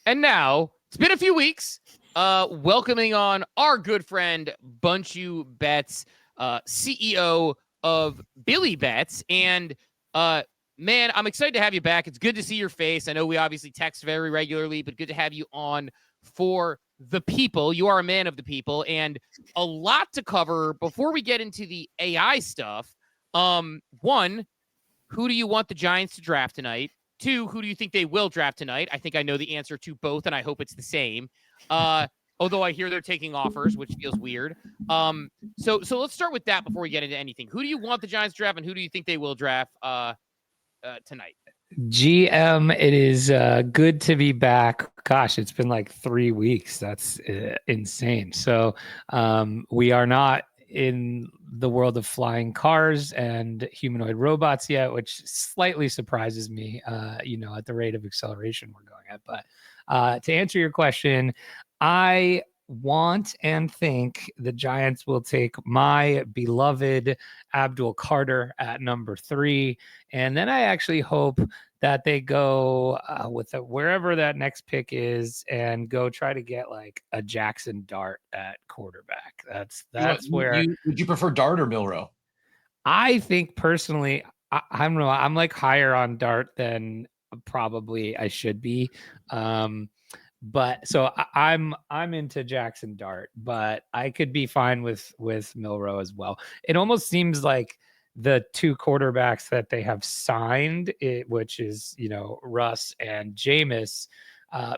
And now it's been a few weeks. Welcoming on our good friend Bunchu Bets, CEO of Billy Bets, and man, I'm excited to have you back. It's good to see your face. I know we obviously text very regularly, but good to have you on for the people. You are a man of the people, and a lot to cover before we get into the AI stuff. One, who do you want the Giants to draft tonight? Two, who do you think they will draft tonight? I think I know the answer to both, and I hope it's the same. Although I hear they're taking offers, which feels weird. So let's start with that before we get into anything. Who do you want the Giants to draft, and who do you think they will draft tonight? GM, it is good to be back. Gosh, it's been like 3 weeks. That's insane. So we are not in the world of flying cars and humanoid robots yet, which slightly surprises me, at the rate of acceleration we're going at. But to answer your question, I want and think the Giants will take my beloved Abdul Carter at number 3. And then I actually hope that they go wherever that next pick is and go try to get like a Jackson Dart at quarterback. That's where would you prefer Dart or Milrow? I think personally, I'm like higher on Dart than probably I should be. But so I'm into Jackson Dart, but I could be fine with Milrow as well. It almost seems like the two quarterbacks that they have signed, which is Russ and Jameis,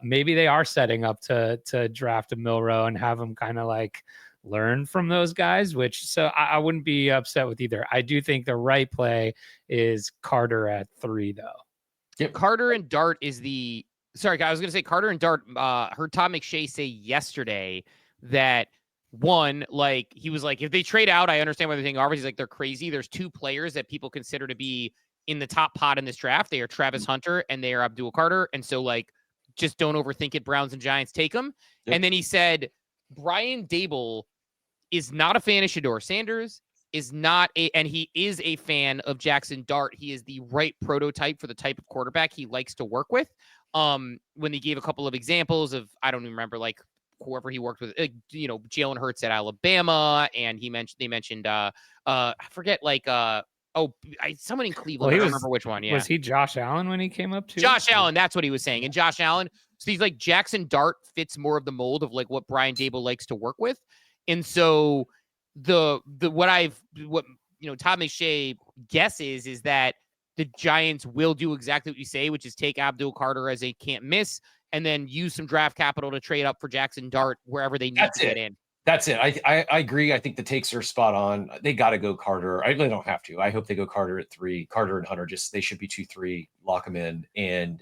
maybe they are setting up to draft a Milrow and have them kind of like learn from those guys. So I wouldn't be upset with either. I do think the right play is Carter at 3, though. Yep. Carter and Dart is the. Sorry, I was going to say Carter and Dart. Heard Tom McShay say yesterday that one, like he was like, if they trade out, I understand why they're taking offers. He's like, they're crazy. There's two players that people consider to be in the top pot in this draft. They are Travis Hunter and they are Abdul Carter. And so like, just don't overthink it. Browns and Giants take them. Yep. And then he said, Brian Daboll is not a fan of Shedeur Sanders. And he is a fan of Jackson Dart. He is the right prototype for the type of quarterback he likes to work with. When he gave a couple of examples of, I don't even remember, like whoever he worked with, Jalen Hurts at Alabama, and they mentioned, I forget, like, someone in Cleveland. I don't remember which one. Yeah, was he Josh Allen when he came up too? Josh Allen, that's what he was saying. And Josh Allen, so he's like Jackson Dart fits more of the mold of like what Brian Daboll likes to work with, and so what Todd McShay guesses is that the Giants will do exactly what you say, which is take Abdul Carter as a can't miss and then use some draft capital to trade up for Jackson Dart wherever they need to get in. That's it. I agree. I think the takes are spot on. They got to go Carter. I really don't have to. I hope they go Carter at 3. Carter and Hunter, they should be 2-3, lock them in. And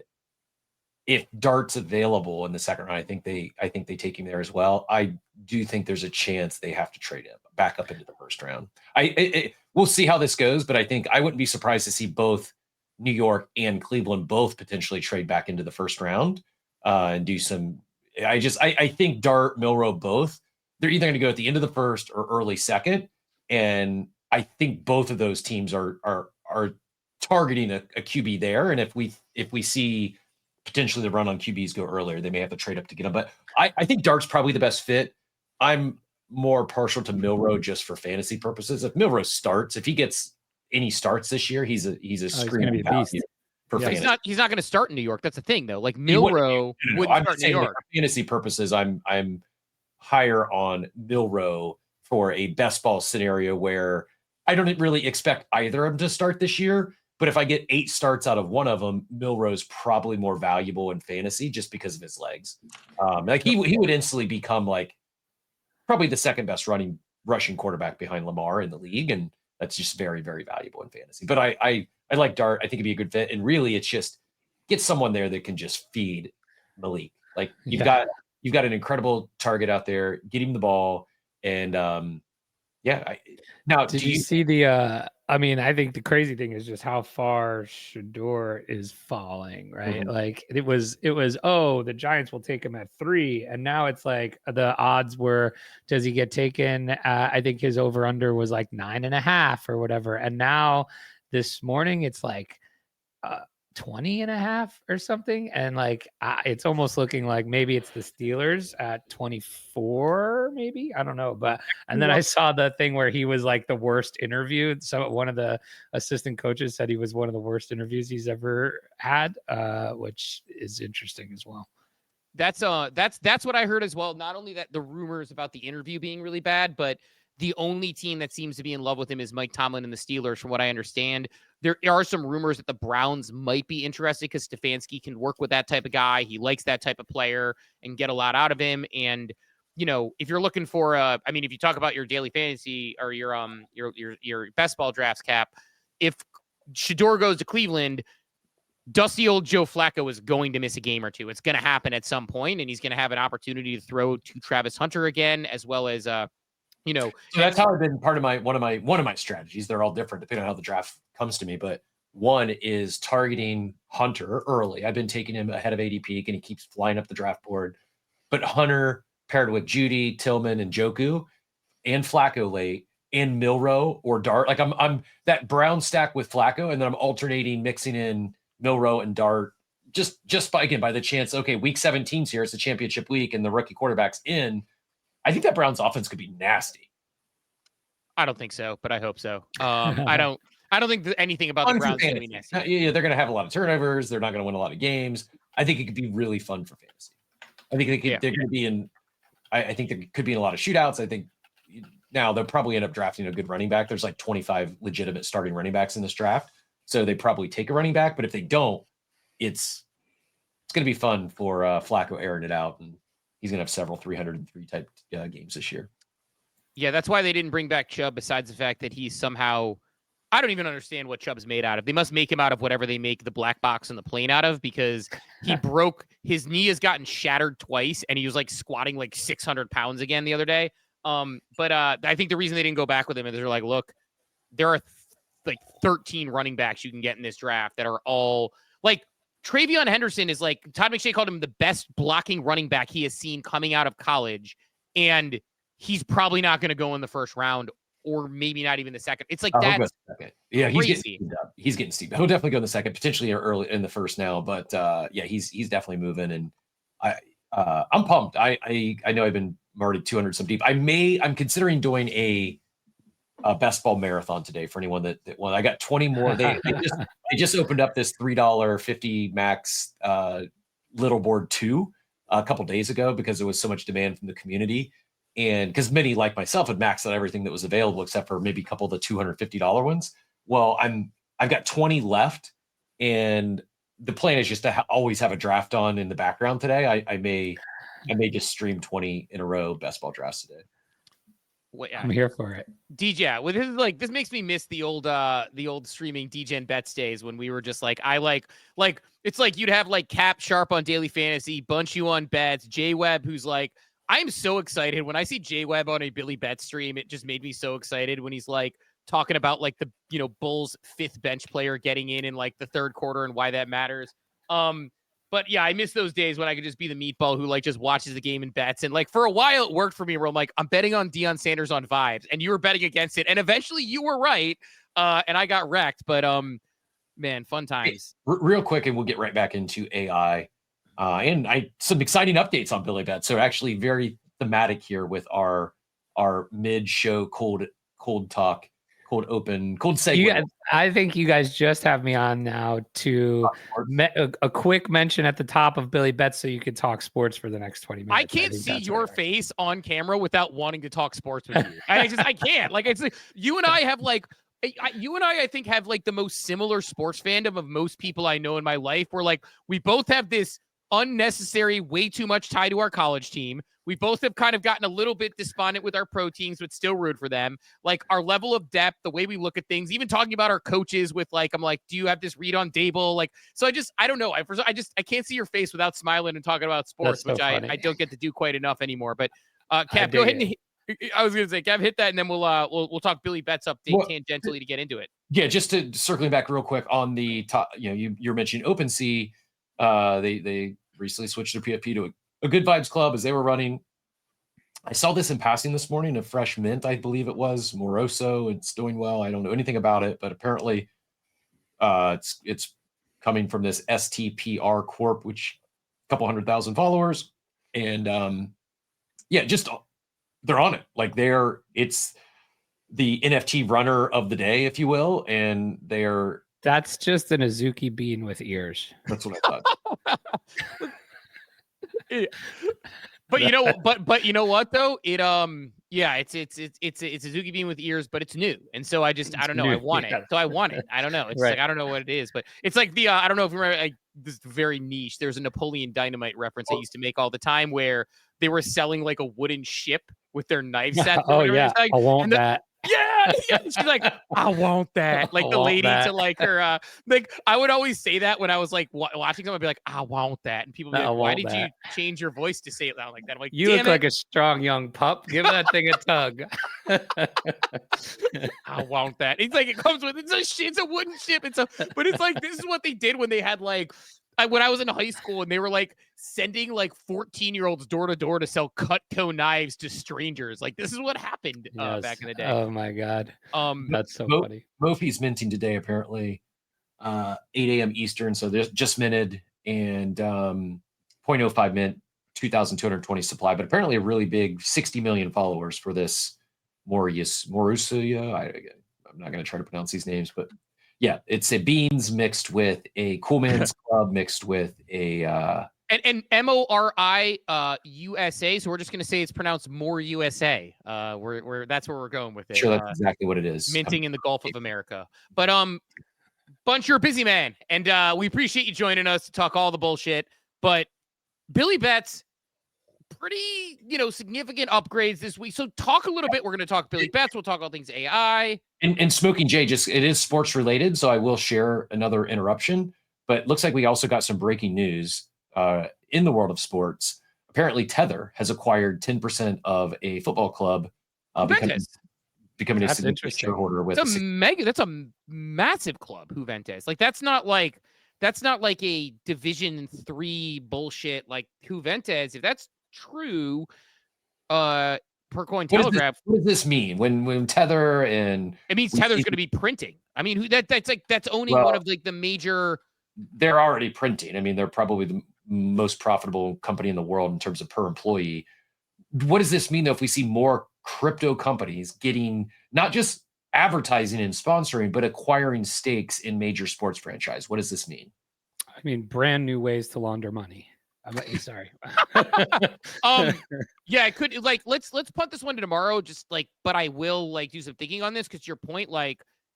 if Dart's available in the second round, I think they take him there as well. I do think there's a chance they have to trade him back up into the first round. We'll see how this goes, but I think I wouldn't be surprised to see both New York and Cleveland both potentially trade back into the first round and do some. I think Dart, Milrow, both, they're either going to go at the end of the first or early second, and I think both of those teams are targeting a QB there. And if we see potentially the run on QBs go earlier, they may have to trade up to get them. But I think Dart's probably the best fit. I'm more partial to Milrow just for fantasy purposes. If Milrow starts, if he gets any starts this year, he's a screaming value for fantasy. He's not going to start in New York. That's the thing, though. Like Milrow wouldn't start in New York. For fantasy purposes, I'm higher on Milrow for a best ball scenario where I don't really expect either of them to start this year. But if I get 8 starts out of one of them, Milrow's probably more valuable in fantasy just because of his legs. Like he would instantly become like probably the second best rushing quarterback behind Lamar in the league, and that's just very, very valuable in fantasy. But I like Dart. I think it'd be a good fit, and really, it's just get someone there that can just feed Malik. Like you've got an incredible target out there. Get him the ball, and now did you see the? I mean, I think the crazy thing is just how far Shedeur is falling, right? Mm-hmm. Like it was, the Giants will take him at 3. And now it's like the odds were, does he get taken? I think his over under was like 9.5 or whatever. And now this morning it's like 20.5 or something. And like, it's almost looking like maybe it's the Steelers at 24, maybe. I don't know. But, and then I saw the thing where he was like the worst interviewed. So one of the assistant coaches said he was one of the worst interviews he's ever had, which is interesting as well. That's what I heard as well. Not only that, the rumors about the interview being really bad, but the only team that seems to be in love with him is Mike Tomlin and the Steelers, from what I understand. There are some rumors that the Browns might be interested because Stefanski can work with that type of guy. He likes that type of player and get a lot out of him. And, you know, if you're looking for I mean, if you talk about your daily fantasy or your best ball drafts, Cap, if Shador goes to Cleveland, dusty old Joe Flacco is going to miss a game or two. It's going to happen at some point, and he's going to have an opportunity to throw to Travis Hunter again, as well as you know. So that's how I've been part of one of my strategies. They're all different depending on how the draft comes to me, but one is targeting Hunter early. I've been taking him ahead of ADP, and he keeps flying up the draft board. But Hunter paired with Judy, Tillman, and Joku, and Flacco late, and Milrow or Dart. Like I'm that Brown stack with Flacco, and then I'm alternating, mixing in Milrow and Dart just by the chance. Okay, week 17's here. It's a championship week, and the rookie quarterback's in. I think that Browns offense could be nasty. I don't think so, but I hope so. I don't think anything about the Browns is going to be nasty. Yeah, they're going to have a lot of turnovers. They're not going to win a lot of games. I think it could be really fun for fantasy. I think they're going to be in. I think they could be in a lot of shootouts. I think now they'll probably end up drafting a good running back. There's like 25 legitimate starting running backs in this draft, so they probably take a running back. But if they don't, it's going to be fun for Flacco airing it out, and he's going to have several 303 type games this year. Yeah, that's why they didn't bring back Chubb, besides the fact that he's somehow, I don't even understand what Chubb's made out of. They must make him out of whatever they make the black box and the plane out of, because he his knee has gotten shattered twice, and he was like squatting like 600 pounds again the other day. But I think the reason they didn't go back with him is they're like, look, there are like 13 running backs you can get in this draft that are all like, Travion Henderson is like, Todd McShay called him the best blocking running back he has seen coming out of college. And he's probably not going to go in the first round, or maybe not even the second. It's like that's yeah, crazy. He's getting steep. He'll definitely go in the second, potentially early in the first now. But yeah, he's definitely moving, and I'm pumped. I know I've been already 200 some deep. I'm considering doing a best ball marathon today for anyone that won. I got 20 more. They just opened up this $3.50 max little board 2 a couple days ago because there was so much demand from the community. And because many like myself had maxed out everything that was available except for maybe a couple of the $250 ones. Well, I've got 20 left, and the plan is just to always have a draft on in the background today. I may just stream 20 in a row best ball drafts today. Wait, I'm here for it. DJ, well, this makes me miss the old streaming DGen Bets days when we were just like, it's like you'd have like Cap Sharp on Daily Fantasy, Bunchu on Bets, J Webb, who's like, I'm so excited when I see J Webb on a Billy Bets stream. It just made me so excited when he's like talking about like the Bulls 5th bench player getting in like the third quarter and why that matters. But yeah, I miss those days when I could just be the meatball who like just watches the game and bets. And like for a while it worked for me where I'm like, I'm betting on Deion Sanders on vibes, and you were betting against it. And eventually you were right. And I got wrecked, but man, fun times. Real quick, and we'll get right back into AI. And some exciting updates on Billy Bets. So actually very thematic here with our mid-show cold talk, cold open, cold segue. I think you guys just have me on now to a quick mention at the top of Billy Bets so you could talk sports for the next 20 minutes. I can't see your face on camera without wanting to talk sports with you. I can't. Like, it's like, you and I have like, I think have like the most similar sports fandom of most people I know in my life. Where like we both have this unnecessary, way too much tie to our college team. We both have kind of gotten a little bit despondent with our pro teams, but still root for them. Like our level of depth, the way we look at things, even talking about our coaches with like, I'm like, do you have this read on Dable? Like, so I don't know. I can't see your face without smiling and talking about sports, which I don't get to do quite enough anymore. But Cap, go ahead and I was going to say, Cap, hit that, and then we'll talk Billy Bets update tangentially to get into it. Yeah, just to circling back real quick on the top, you're mentioning OpenSea. They recently switched their PFP to a Good Vibes Club as they were running. I saw this in passing this morning, a fresh mint, I believe it was Moroso. It's doing well. I don't know anything about it, but apparently it's coming from this STPR Corp, which a couple 100,000 followers. And yeah, just they're on it. Like it's the NFT runner of the day, if you will. And that's just an Azuki bean with ears. That's what I thought. Yeah. But you know, but you know what though? It's a Suzuki bean with ears, but it's new, and so I don't know. I want it, so I want it. I don't know. It's right. like I don't know what it is, but it's like the I don't know if you remember. This is very niche. There's a Napoleon Dynamite reference I used to make all the time, where they were selling like a wooden ship with their knife sets. Oh yeah, like, I want that. Yeah. She's like, I want that. Like the lady to like her, like I would always say that when I was like watching someone, I'd be like, I want that, and people would be like, why did you change your voice to say it loud like that? I'm like, you look like a strong young pup. Give that thing a tug. I want that. It's like it comes with it's a wooden ship. But it's like this is what they did when they had like. When I was in high school and they were like sending like 14-year-olds door to door to sell Cutco knives to strangers. Like this is what happened back in the day. Oh my God. That's so funny. Mofi's minting today, apparently 8 a.m. Eastern. So there's just minted and 0.05 mint, 2,220 supply, but apparently a really big 60 million followers for this Morusuya. I'm not going to try to pronounce these names, but yeah, it's a beans mixed with a cool man's club mixed with a and MORI USA. So we're just gonna say it's pronounced more USA. We're that's where we're going with it. Sure, that's exactly what it is. Minting in the Gulf of America. But Bunch, you're a busy man, and we appreciate you joining us to talk all the bullshit. But Billy Bets, pretty significant upgrades this week. So talk a little bit. We're going to talk Billy Bets. We'll talk all things AI. And Smoking Jay, it is sports related, so I will share another interruption. But it looks like we also got some breaking news in the world of sports. Apparently, Tether has acquired 10% of a football club, becoming a significant shareholder with. That's a massive club, Juventus. Like that's not like a Division 3 bullshit like Juventus. If that's true, per Cointelegraph. What does this mean when Tether and it means Tether's going to be printing? I mean, that's owning one of like the major. They're already printing. I mean, they're probably the most profitable company in the world in terms of per employee. What does this mean though if we see more crypto companies getting not just advertising and sponsoring, but acquiring stakes in major sports franchise? What does this mean? I mean, brand new ways to launder money. Sorry. Yeah, it could let's punt this one to tomorrow. Just but I will do some thinking on this because your point,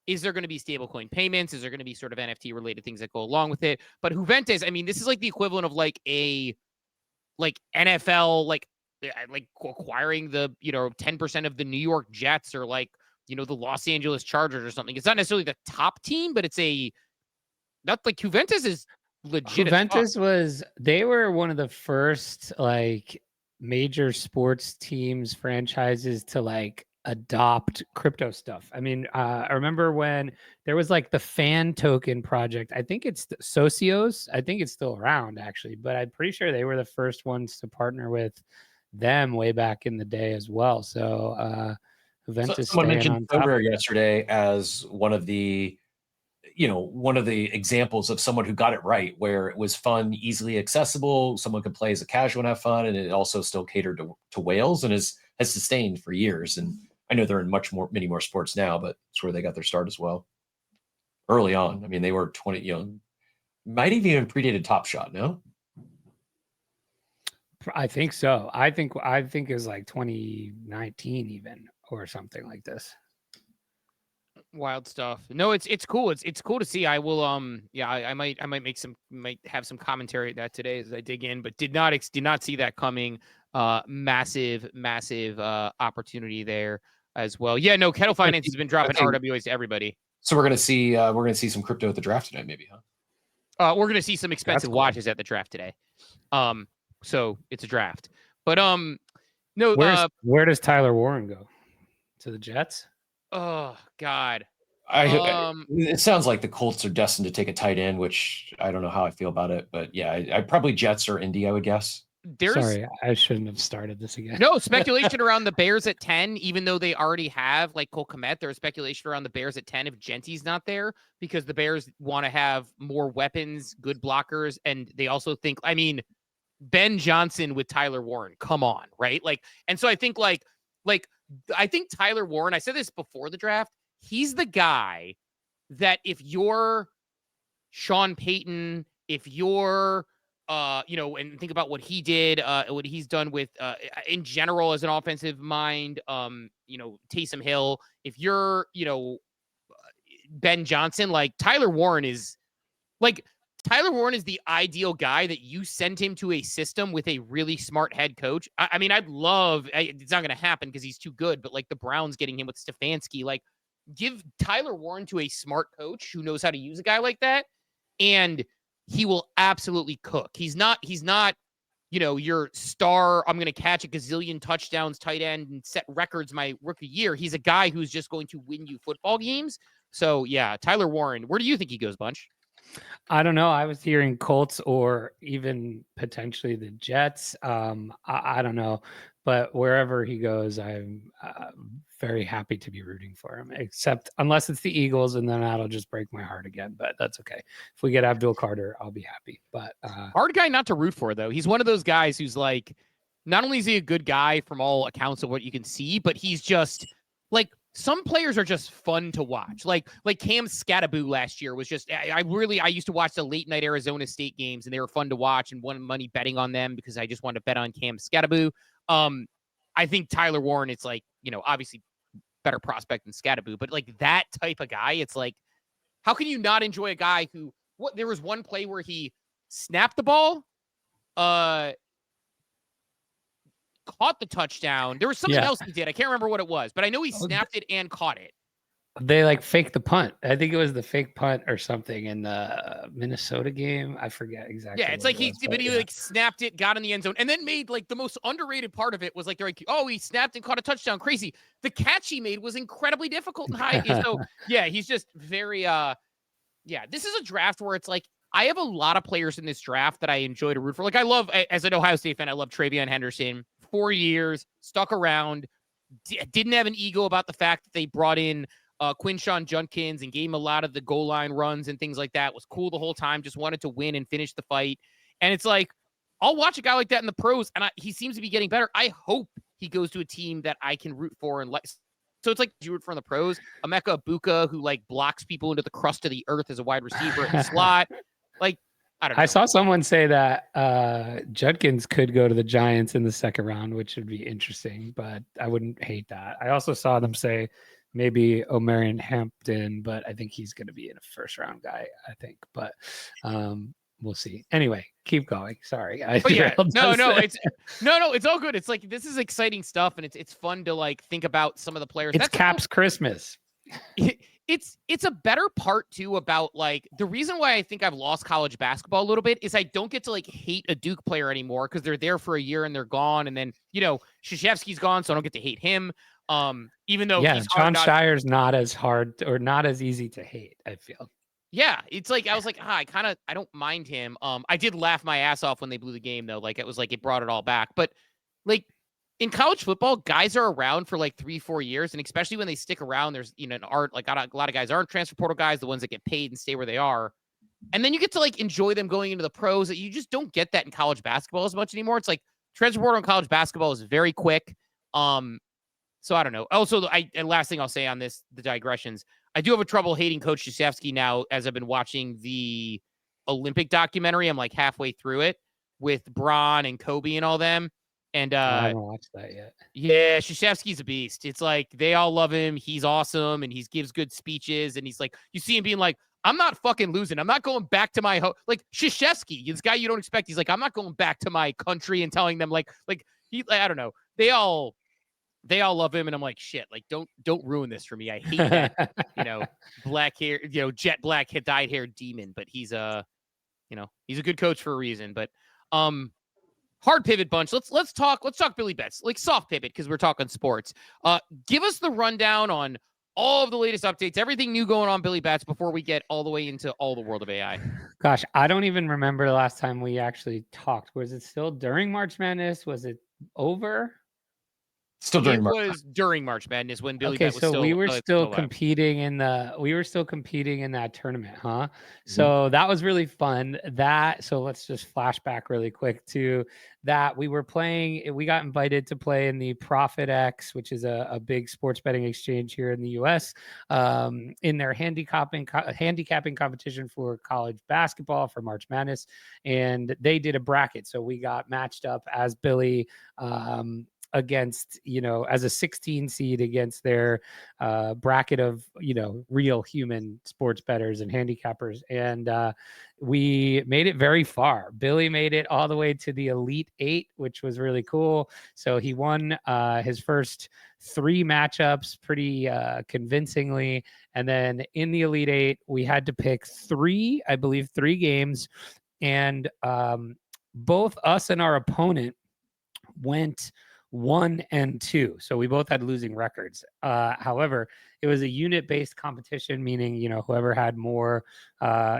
is there going to be stablecoin payments? Is there going to be sort of NFT related things that go along with it? But Juventus, I mean, this is like the equivalent of a NFL acquiring the 10% of the New York Jets or the Los Angeles Chargers or something. It's not necessarily the top team, but it's not like Juventus is legit. Juventus they were one of the first major sports teams franchises to adopt crypto stuff. I mean, I remember when there was the fan token project. I think it's Socios. I think it's still around actually, but I'm pretty sure they were the first ones to partner with them way back in the day as well. So Juventus. Someone mentioned Sober yesterday as one of the examples of someone who got it right, where it was fun, easily accessible. Someone could play as a casual and have fun, and it also still catered to whales and has sustained for years. And I know they're in many more sports now, but it's where they got their start as well. Early on, I mean, they were 20, might have even predated Top Shot. No, I think so. I think it was 2019 even or something like this. Wild stuff. No, it's cool. It's cool to see. I will I might have some commentary at that today as I dig in, but did not see that coming. Massive opportunity there as well. Yeah, no, Kettle Finance has been dropping RWAs to everybody. So we're gonna see some crypto at the draft tonight, maybe, huh? We're gonna see some expensive watches at the draft today. So it's a draft. But no, where does Tyler Warren go? To the Jets? Oh God. It sounds like the Colts are destined to take a tight end, which I don't know how I feel about it, but yeah, I probably Jets or Indy, I would guess. there's Sorry, I shouldn't have started this again. no speculation around the Bears at 10, even though they already have like Cole Kmet. There's speculation around the Bears at 10 if Genty's not there, because the Bears want to have more weapons, good blockers, and they also think, I mean, Ben Johnson with Tyler Warren, come on, right? Like, and so I think I think Tyler Warren, I said this before the draft, he's the guy that if you're Sean Payton, if you're and think about what he did, what he's done with in general as an offensive mind, Taysom Hill, if you're, Ben Johnson, like Tyler Warren is the ideal guy that you send him to a system with a really smart head coach. I mean, it's not going to happen because he's too good, but like the Browns getting him with Stefanski, like give Tyler Warren to a smart coach who knows how to use a guy like that, and he will absolutely cook. He's not, your star, I'm going to catch a gazillion touchdowns tight end and set records my rookie year. He's a guy who's just going to win you football games. So yeah, Tyler Warren, where do you think he goes, Bunch? I don't know. I was hearing Colts or even potentially the Jets. I don't know, but wherever he goes, I'm very happy to be rooting for him, except unless it's the Eagles, and then that'll just break my heart again, but that's okay. If we get Abdul Carter, I'll be happy. But hard guy not to root for, though. He's one of those guys who's like, not only is he a good guy from all accounts of what you can see, but he's just like, some players are just fun to watch. Like Cam Scattaboo last year was just, I used to watch the late night Arizona State games, and they were fun to watch and won money betting on them because I just wanted to bet on Cam Scattaboo. I think Tyler Warren, it's like, obviously better prospect than Scattaboo, but like that type of guy, it's like, how can you not enjoy a guy who, there was one play where he snapped the ball, caught the touchdown. There was something else he did. I can't remember what it was, but I know he snapped it and caught it. They like faked the punt. I think it was the fake punt or something in the Minnesota game. I forget exactly. Yeah, it's like he like snapped it, got in the end zone, and then made like the most underrated part of it was like they're like, oh, he snapped and caught a touchdown. Crazy. The catch he made was incredibly difficult and high. So yeah, he's just very this is a draft where it's like, I have a lot of players in this draft that I enjoy to root for. Like I love, as an Ohio State fan, I love Travion Henderson. 4 years, stuck around, didn't have an ego about the fact that they brought in Quinshawn Judkins and gave him a lot of the goal line runs and things like that. Was cool the whole time, just wanted to win and finish the fight. And it's like, I'll watch a guy like that in the pros, and he seems to be getting better. I hope he goes to a team that I can root for. And like, so it's like you root for in the pros. Emeka Ibuka, who like blocks people into the crust of the earth as a wide receiver in the slot. Like, I don't know. I saw someone say that Judkins could go to the Giants in the second round, which would be interesting, but I wouldn't hate that. I also saw them say maybe Omarion Hampton, but I think he's going to be in a first round guy, I think. But we'll see. Anyway, keep going. Sorry. It's all good. It's like, this is exciting stuff, and it's fun to like think about some of the players. It's Cap's Christmas. It's a better part too about like the reason why I think I've lost college basketball a little bit is I don't get to like hate a Duke player anymore because they're there for a year and they're gone, and then Krzyzewski's gone, so I don't get to hate him. Even though John Shire's not as hard or not as easy to hate, I feel. Yeah, it's like I was like, I don't mind him. I did laugh my ass off when they blew the game though. Like it was like it brought it all back, but like. In college football, guys are around for like 3-4 years, and especially when they stick around, there's a lot of guys aren't transfer portal guys, the ones that get paid and stay where they are, and then you get to like enjoy them going into the pros. That you just don't get that in college basketball as much anymore. It's like transfer portal in college basketball is very quick. So I don't know. Also, and last thing I'll say on this, the digressions, I do have a trouble hating Coach Krzyzewski now as I've been watching the Olympic documentary. I'm like halfway through it with Bron and Kobe and all them. And I haven't watched that yet. Yeah, Krzyzewski's a beast. It's like they all love him. He's awesome, and he gives good speeches. And he's like, you see him being like, "I'm not fucking losing. I'm not going back to my like Krzyzewski, this guy you don't expect. He's like, I'm not going back to my country and telling them like I don't know. They all love him, and I'm like, shit. Like don't ruin this for me. I hate that black hair, jet black dyed hair demon. But he's he's a good coach for a reason. But hard pivot, Bunch. Let's talk Billy Bets, like soft pivot because we're talking sports. Give us the rundown on all of the latest updates, everything new going on Billy Bets before we get all the way into all the world of AI. Gosh, I don't even remember the last time we actually talked. Was it still during March Madness? Was it over? Still during It March. was during March Madness when Billy Okay, Bet was so still we were still alive. competing in that tournament, huh? Mhm. So that was really fun. So let's just flash back really quick to that. We were playing, we got invited to play in the ProphetX, which is a big sports betting exchange here in the US, in their handicapping competition for college basketball for March Madness. And they did a bracket. So we got matched up as Billy, against, as a 16 seed against their bracket of, real human sports bettors and handicappers. And we made it very far. Billy made it all the way to the Elite Eight, which was really cool. So he won his first 3 matchups pretty convincingly. And then in the Elite Eight, we had to pick 3 games. And both us and our opponent went 1 and 2. So we both had losing records. However, it was a unit-based competition, meaning, whoever had more,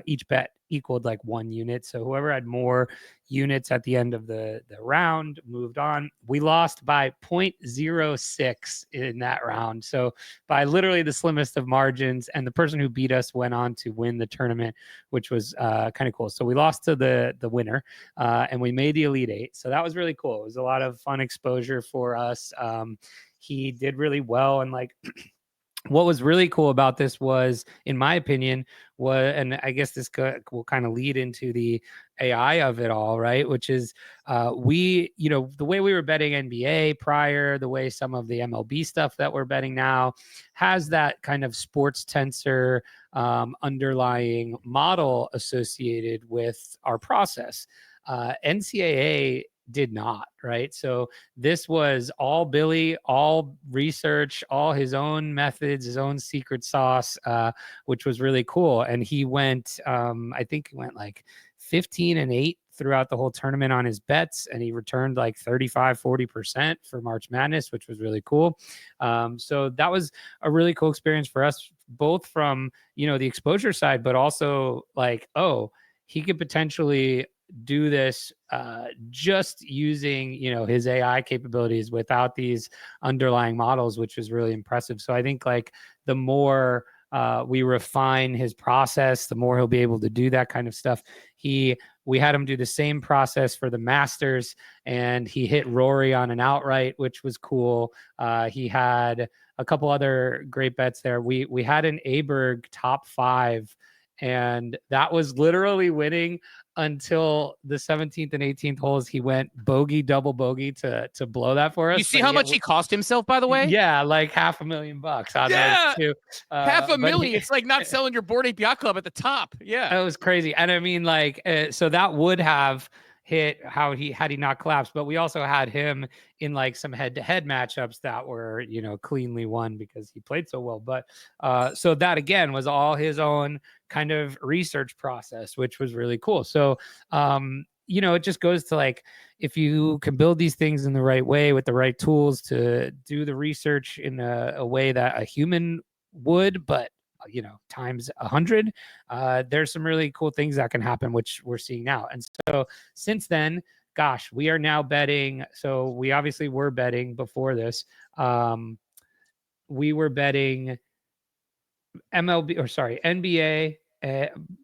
each bet equaled like 1 unit. So whoever had more units at the end of the round moved on. We lost by 0.06 in that round. So by literally the slimmest of margins. And the person who beat us went on to win the tournament, which was kind of cool. So we lost to the winner, and we made the Elite Eight. So that was really cool. It was a lot of fun exposure for us. He did really well. And like, what was really cool about this was, in my opinion, and I guess this will kind of lead into the AI of it all, right? Which is the way we were betting NBA prior, the way some of the MLB stuff that we're betting now has that kind of sports tensor underlying model associated with our process. NCAA did not, right? So this was all Billy, all research, all his own methods, his own secret sauce, which was really cool. And he went, I think he went like 15-8 throughout the whole tournament on his bets, and he returned like 35-40% for March Madness, which was really cool. So that was a really cool experience for us, both from, the exposure side, but also like, oh, he could potentially do this just using, his AI capabilities without these underlying models, which is really impressive. So I think like the more we refine his process, the more he'll be able to do that kind of stuff. We had him do the same process for the Masters, and he hit Rory on an outright, which was cool. He had a couple other great bets there. We had an Aberg top 5, and that was literally winning until the 17th and 18th holes. He went bogey, double bogey to blow that for us. You see how much he cost himself, by the way? Yeah, like $500,000 on those two. $500,000. It's like not selling your Bored Ape Yacht Club at the top. Yeah. That was crazy. And I mean, like, so that would have hit had he not collapsed, but we also had him in like some head-to-head matchups that were, cleanly won because he played so well. But so that again was all his own kind of research process, which was really cool. So it just goes to like, if you can build these things in the right way with the right tools to do the research in a way that a human would, but times 100, there's some really cool things that can happen, which we're seeing now. And so since then, gosh, we are now betting. So we obviously were betting before this. We were betting NBA,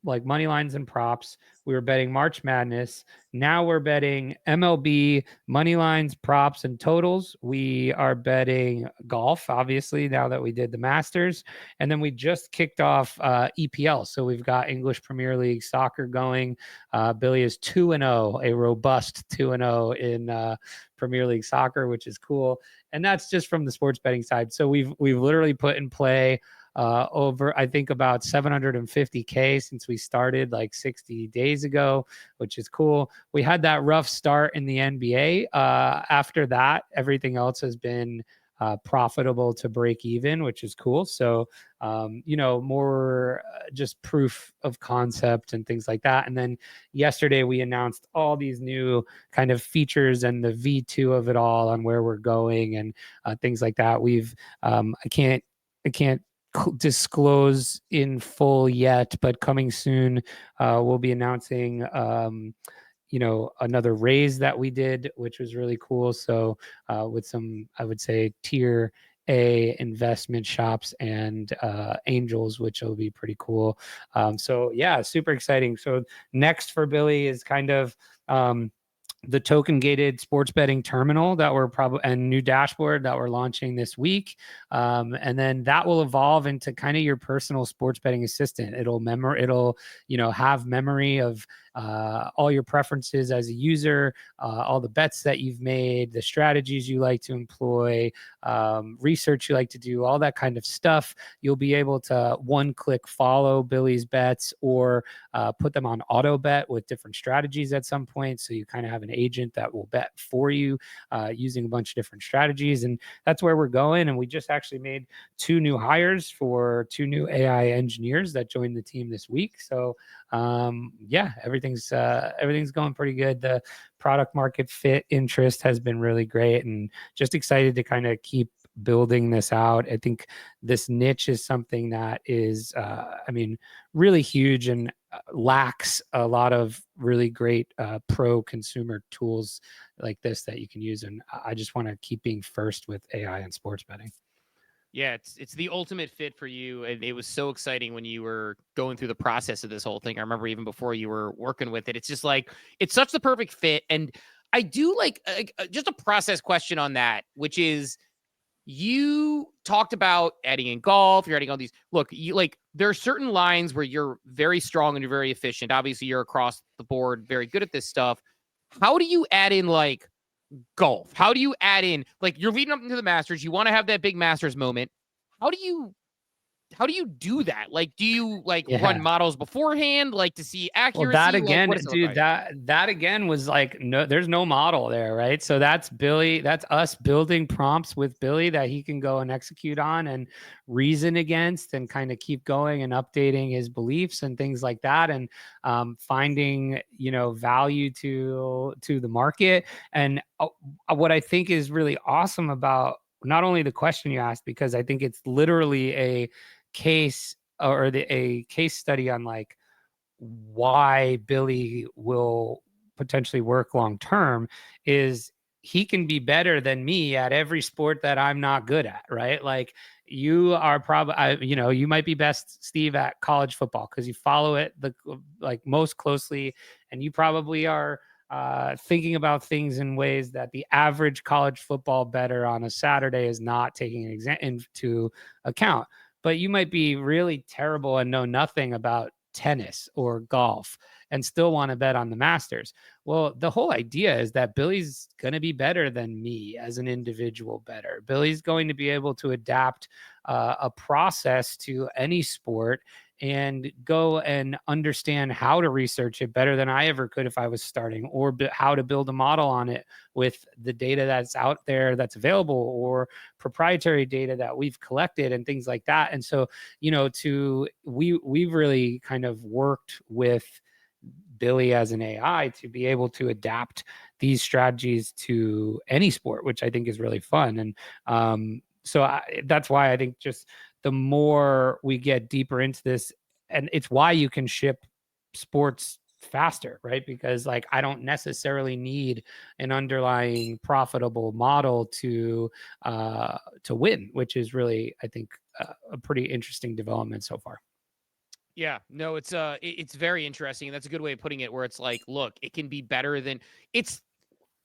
like money lines and props. We were betting March Madness. Now we're betting MLB money lines, props, and totals. We are betting golf, obviously, now that we did the Masters. And then we just kicked off EPL. So we've got English Premier League soccer going. Billy is 2-0, a robust 2-0 in Premier League soccer, which is cool. And that's just from the sports betting side. So we've literally put in play over, I think, about 750K since we started like 60 days ago, which is cool. We had that rough start in the NBA. After that, everything else has been profitable to break even, which is cool. So, more just proof of concept and things like that. And then yesterday we announced all these new kind of features and the V2 of it all on where we're going and things like that. I can't disclose in full yet, but coming soon, we'll be announcing another raise that we did, which was really cool. So with some, I would say, tier A investment shops and angels, which will be pretty cool. So yeah, super exciting. So next for Billy is kind of the token gated sports betting terminal that we're probably, and new dashboard that we're launching this week. And then that will evolve into kind of your personal sports betting assistant. It'll have memory of all your preferences as a user, all the bets that you've made, the strategies you like to employ, research you like to do, all that kind of stuff. You'll be able to one-click follow Billy's bets or put them on auto bet with different strategies at some point. So you kind of have an agent that will bet for you using a bunch of different strategies. And that's where we're going. And we just actually made 2 new hires for 2 new AI engineers that joined the team this week. So everything's going pretty good. The product market fit interest has been really great, and just excited to kind of keep building this out. I think this niche is something that is, really huge and lacks a lot of really great pro consumer tools like this that you can use. And I just want to keep being first with AI and sports betting. Yeah, it's the ultimate fit for you. And it was so exciting when you were going through the process of this whole thing. I remember even before you were working with it, it's just like, it's such the perfect fit. And I do like just a process question on that, which is, you talked about adding in golf, you're adding all these. Look, there are certain lines where you're very strong and you're very efficient. Obviously, you're across the board very good at this stuff. How do you add in like golf? How do you add in, like, you're leading up into the Masters, you want to have that big Masters moment? How do you do that? Like, do you run models beforehand, like, to see accuracy? Well, that again, like, dude, that again was like, no, there's no model there, right? So that's Billy, that's us building prompts with Billy that he can go and execute on and reason against and kind of keep going and updating his beliefs and things like that, and finding value to the market. And what I think is really awesome about not only the question you asked, because I think it's literally a case or a case study on like why Billy will potentially work long term, is he can be better than me at every sport that I'm not good at, right? Like, you are probably, you might be best, Steve, at college football because you follow it most closely, and you probably are thinking about things in ways that the average college football bettor on a Saturday is not taking into account. But you might be really terrible and know nothing about tennis or golf and still want to bet on the Masters. Well, the whole idea is that Billy's going to be better than me as an individual bettor. Billy's going to be able to adapt a process to any sport and go and understand how to research it better than I ever could if I was starting, or how to build a model on it with the data that's out there that's available, or proprietary data that we've collected and things like that. And so, we've really kind of worked with Billy as an AI to be able to adapt these strategies to any sport, which I think is really fun. And that's why I think just the more we get deeper into this, and it's why you can ship sports faster, right? Because like, I don't necessarily need an underlying profitable model to win, which is really, I think, a pretty interesting development so far. Yeah, no, it's very interesting. And that's a good way of putting it, where it's like, look, it can be better than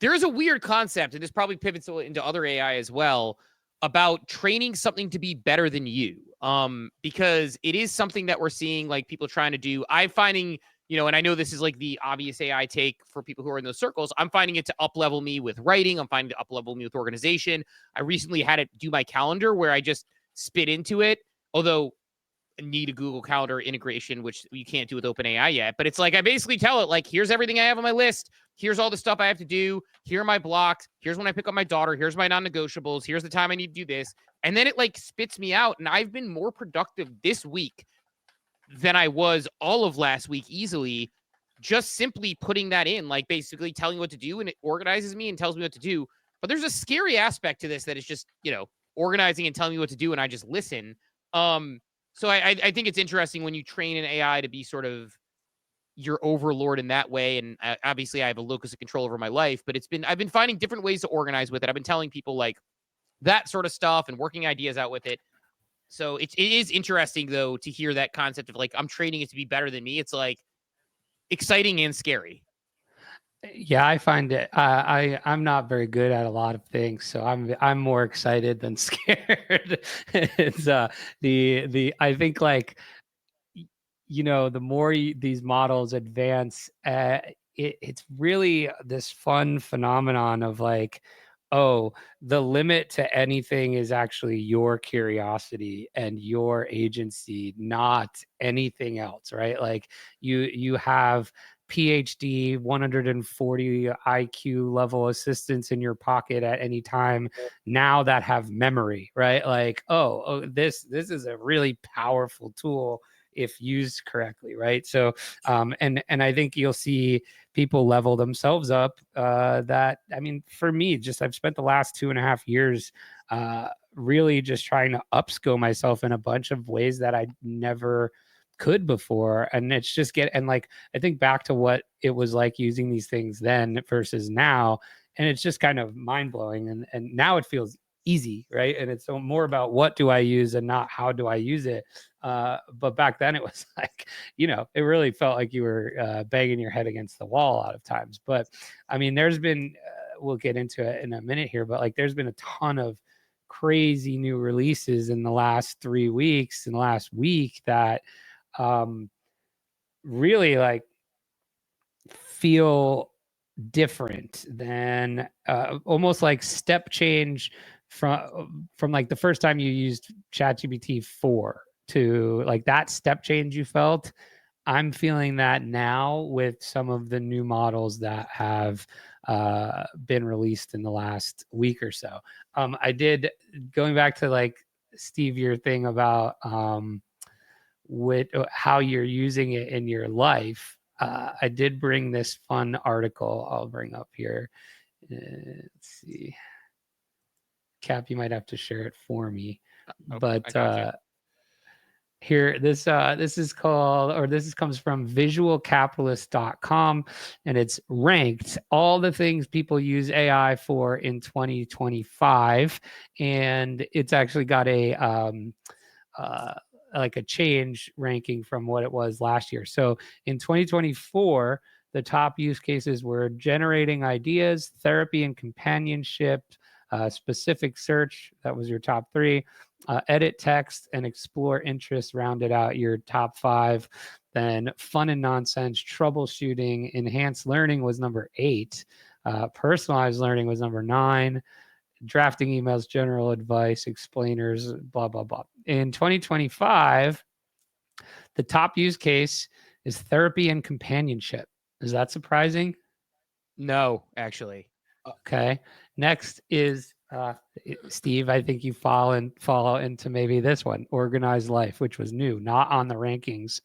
there's a weird concept, and this probably pivots into other AI as well, about training something to be better than you. Because it is something that we're seeing like people trying to do. I'm finding, and I know this is like the obvious AI take for people who are in those circles. I'm finding it to up level me with writing. I'm finding it to up level me with organization. I recently had it do my calendar where I just spit into it, although need a Google Calendar integration, which you can't do with OpenAI yet. But it's like, I basically tell it, like, here's everything I have on my list. Here's all the stuff I have to do. Here are my blocks. Here's when I pick up my daughter. Here's my non-negotiables. Here's the time I need to do this. And then it like spits me out. And I've been more productive this week than I was all of last week easily, just simply putting that in, like basically telling what to do, and it organizes me and tells me what to do. But there's a scary aspect to this that is just, organizing and telling me what to do, and I just listen. So I think it's interesting when you train an AI to be sort of your overlord in that way. And obviously, I have a locus of control over my life, but I've been finding different ways to organize with it. I've been telling people like that sort of stuff and working ideas out with it. So it is interesting though to hear that concept of like I'm training it to be better than me. It's like exciting and scary. Yeah, I find it. I'm not very good at a lot of things, so I'm more excited than scared. It's the I think like the more these models advance, it's really this fun phenomenon of like, oh, the limit to anything is actually your curiosity and your agency, not anything else, right? Like you have PhD 140 IQ level assistants in your pocket at any time now that have memory, right? Like, oh, this is a really powerful tool if used correctly, right? So and I think you'll see people level themselves up. That, I mean, for me, just I've spent the last 2.5 years really just trying to upskill myself in a bunch of ways that I never could before. And it's just and like I think back to what it was like using these things then versus now, and it's just kind of mind-blowing. And now it feels easy, right? And it's more about what do I use and not how do I use it. But back then it was like, it really felt like you were banging your head against the wall a lot of times. But I mean, there's been, we'll get into it in a minute here, but like there's been a ton of crazy new releases in the last 3 weeks, in the last week that really like feel different than almost like step change from like the first time you used ChatGPT 4 to like that step change you felt. I'm feeling that now with some of the new models that have been released in the last week or so. I did, going back to like Steve, your thing about with how you're using it in your life. I did bring this fun article I'll bring up here. Let's see. Cap, you might have to share it for me. But here, this is called, or this comes from visualcapitalist.com, and it's ranked all the things people use AI for in 2025. And it's actually got like a change ranking from what it was last year. So in 2024, the top use cases were generating ideas, therapy and companionship, specific search, that was your top 3, edit text, and explore interests rounded out your top 5. Then fun and nonsense, troubleshooting, enhanced learning was number 8. Personalized learning was number 9. Drafting emails, general advice, explainers, blah, blah, blah. In 2025, the top use case is therapy and companionship. Is that surprising? No, actually. Okay. Next is Steve. I think you fall into maybe this one, organized life, which was new, not on the rankings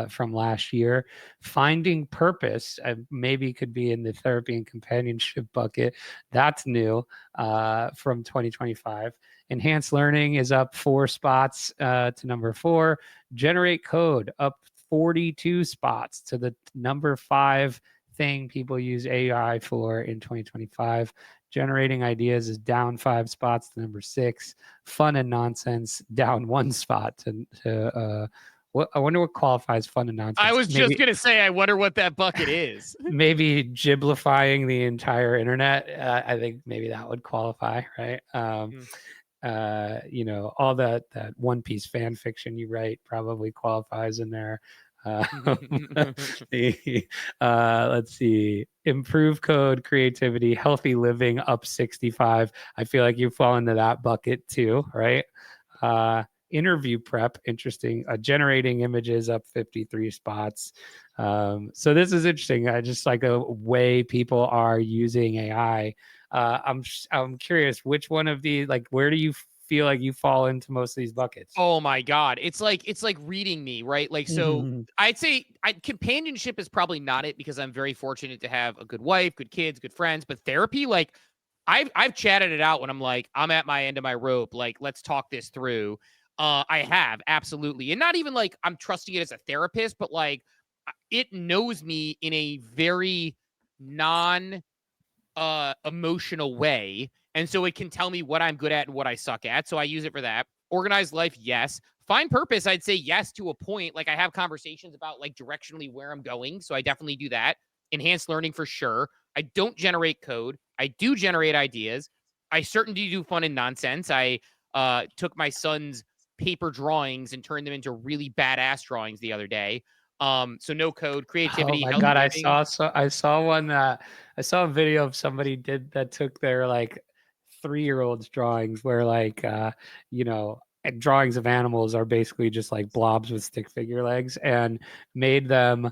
from last year. Finding purpose maybe could be in the therapy and companionship bucket. That's new from 2025. Enhanced learning is up 4 spots to number 4. Generate code up 42 spots to the number 5 thing people use AI for in 2025. Generating ideas is down 5 spots to number 6. Fun and nonsense down 1 spot to what, I wonder what qualifies fun and nonsense. I was just gonna say, I wonder what that bucket is. Maybe giblifying the entire internet. I think maybe that would qualify, right? All that One Piece fan fiction you write probably qualifies in there. Let's see, improve code, creativity, healthy living up 65. I feel like you fall into that bucket too, right? Interview prep, interesting. Generating images up 53 spots. So this is interesting. I just like a way people are using AI. I'm curious, which one of these, like, where do you feel like you fall into most of these buckets? Oh my God. It's like reading me, right? Like, so I'd say companionship is probably not it because I'm very fortunate to have a good wife, good kids, good friends, but therapy, like I've chatted it out when I'm like, I'm at my end of my rope. Like, let's talk this through. I have, absolutely. And not even like I'm trusting it as a therapist, but like it knows me in a very non emotional way. And so it can tell me what I'm good at and what I suck at. So I use it for that. Organized life, yes. Find purpose, I'd say yes to a point. Like I have conversations about like directionally where I'm going. So I definitely do that. Enhanced learning for sure. I don't generate code. I do generate ideas. I certainly do fun and nonsense. I took my son's paper drawings and turned them into really badass drawings the other day. So no code, Oh creativity, my healthy God. living. I saw one I saw a video of somebody did that took their like 3-year-old's drawings where like you know, drawings of animals are basically just like blobs with stick figure legs, and made them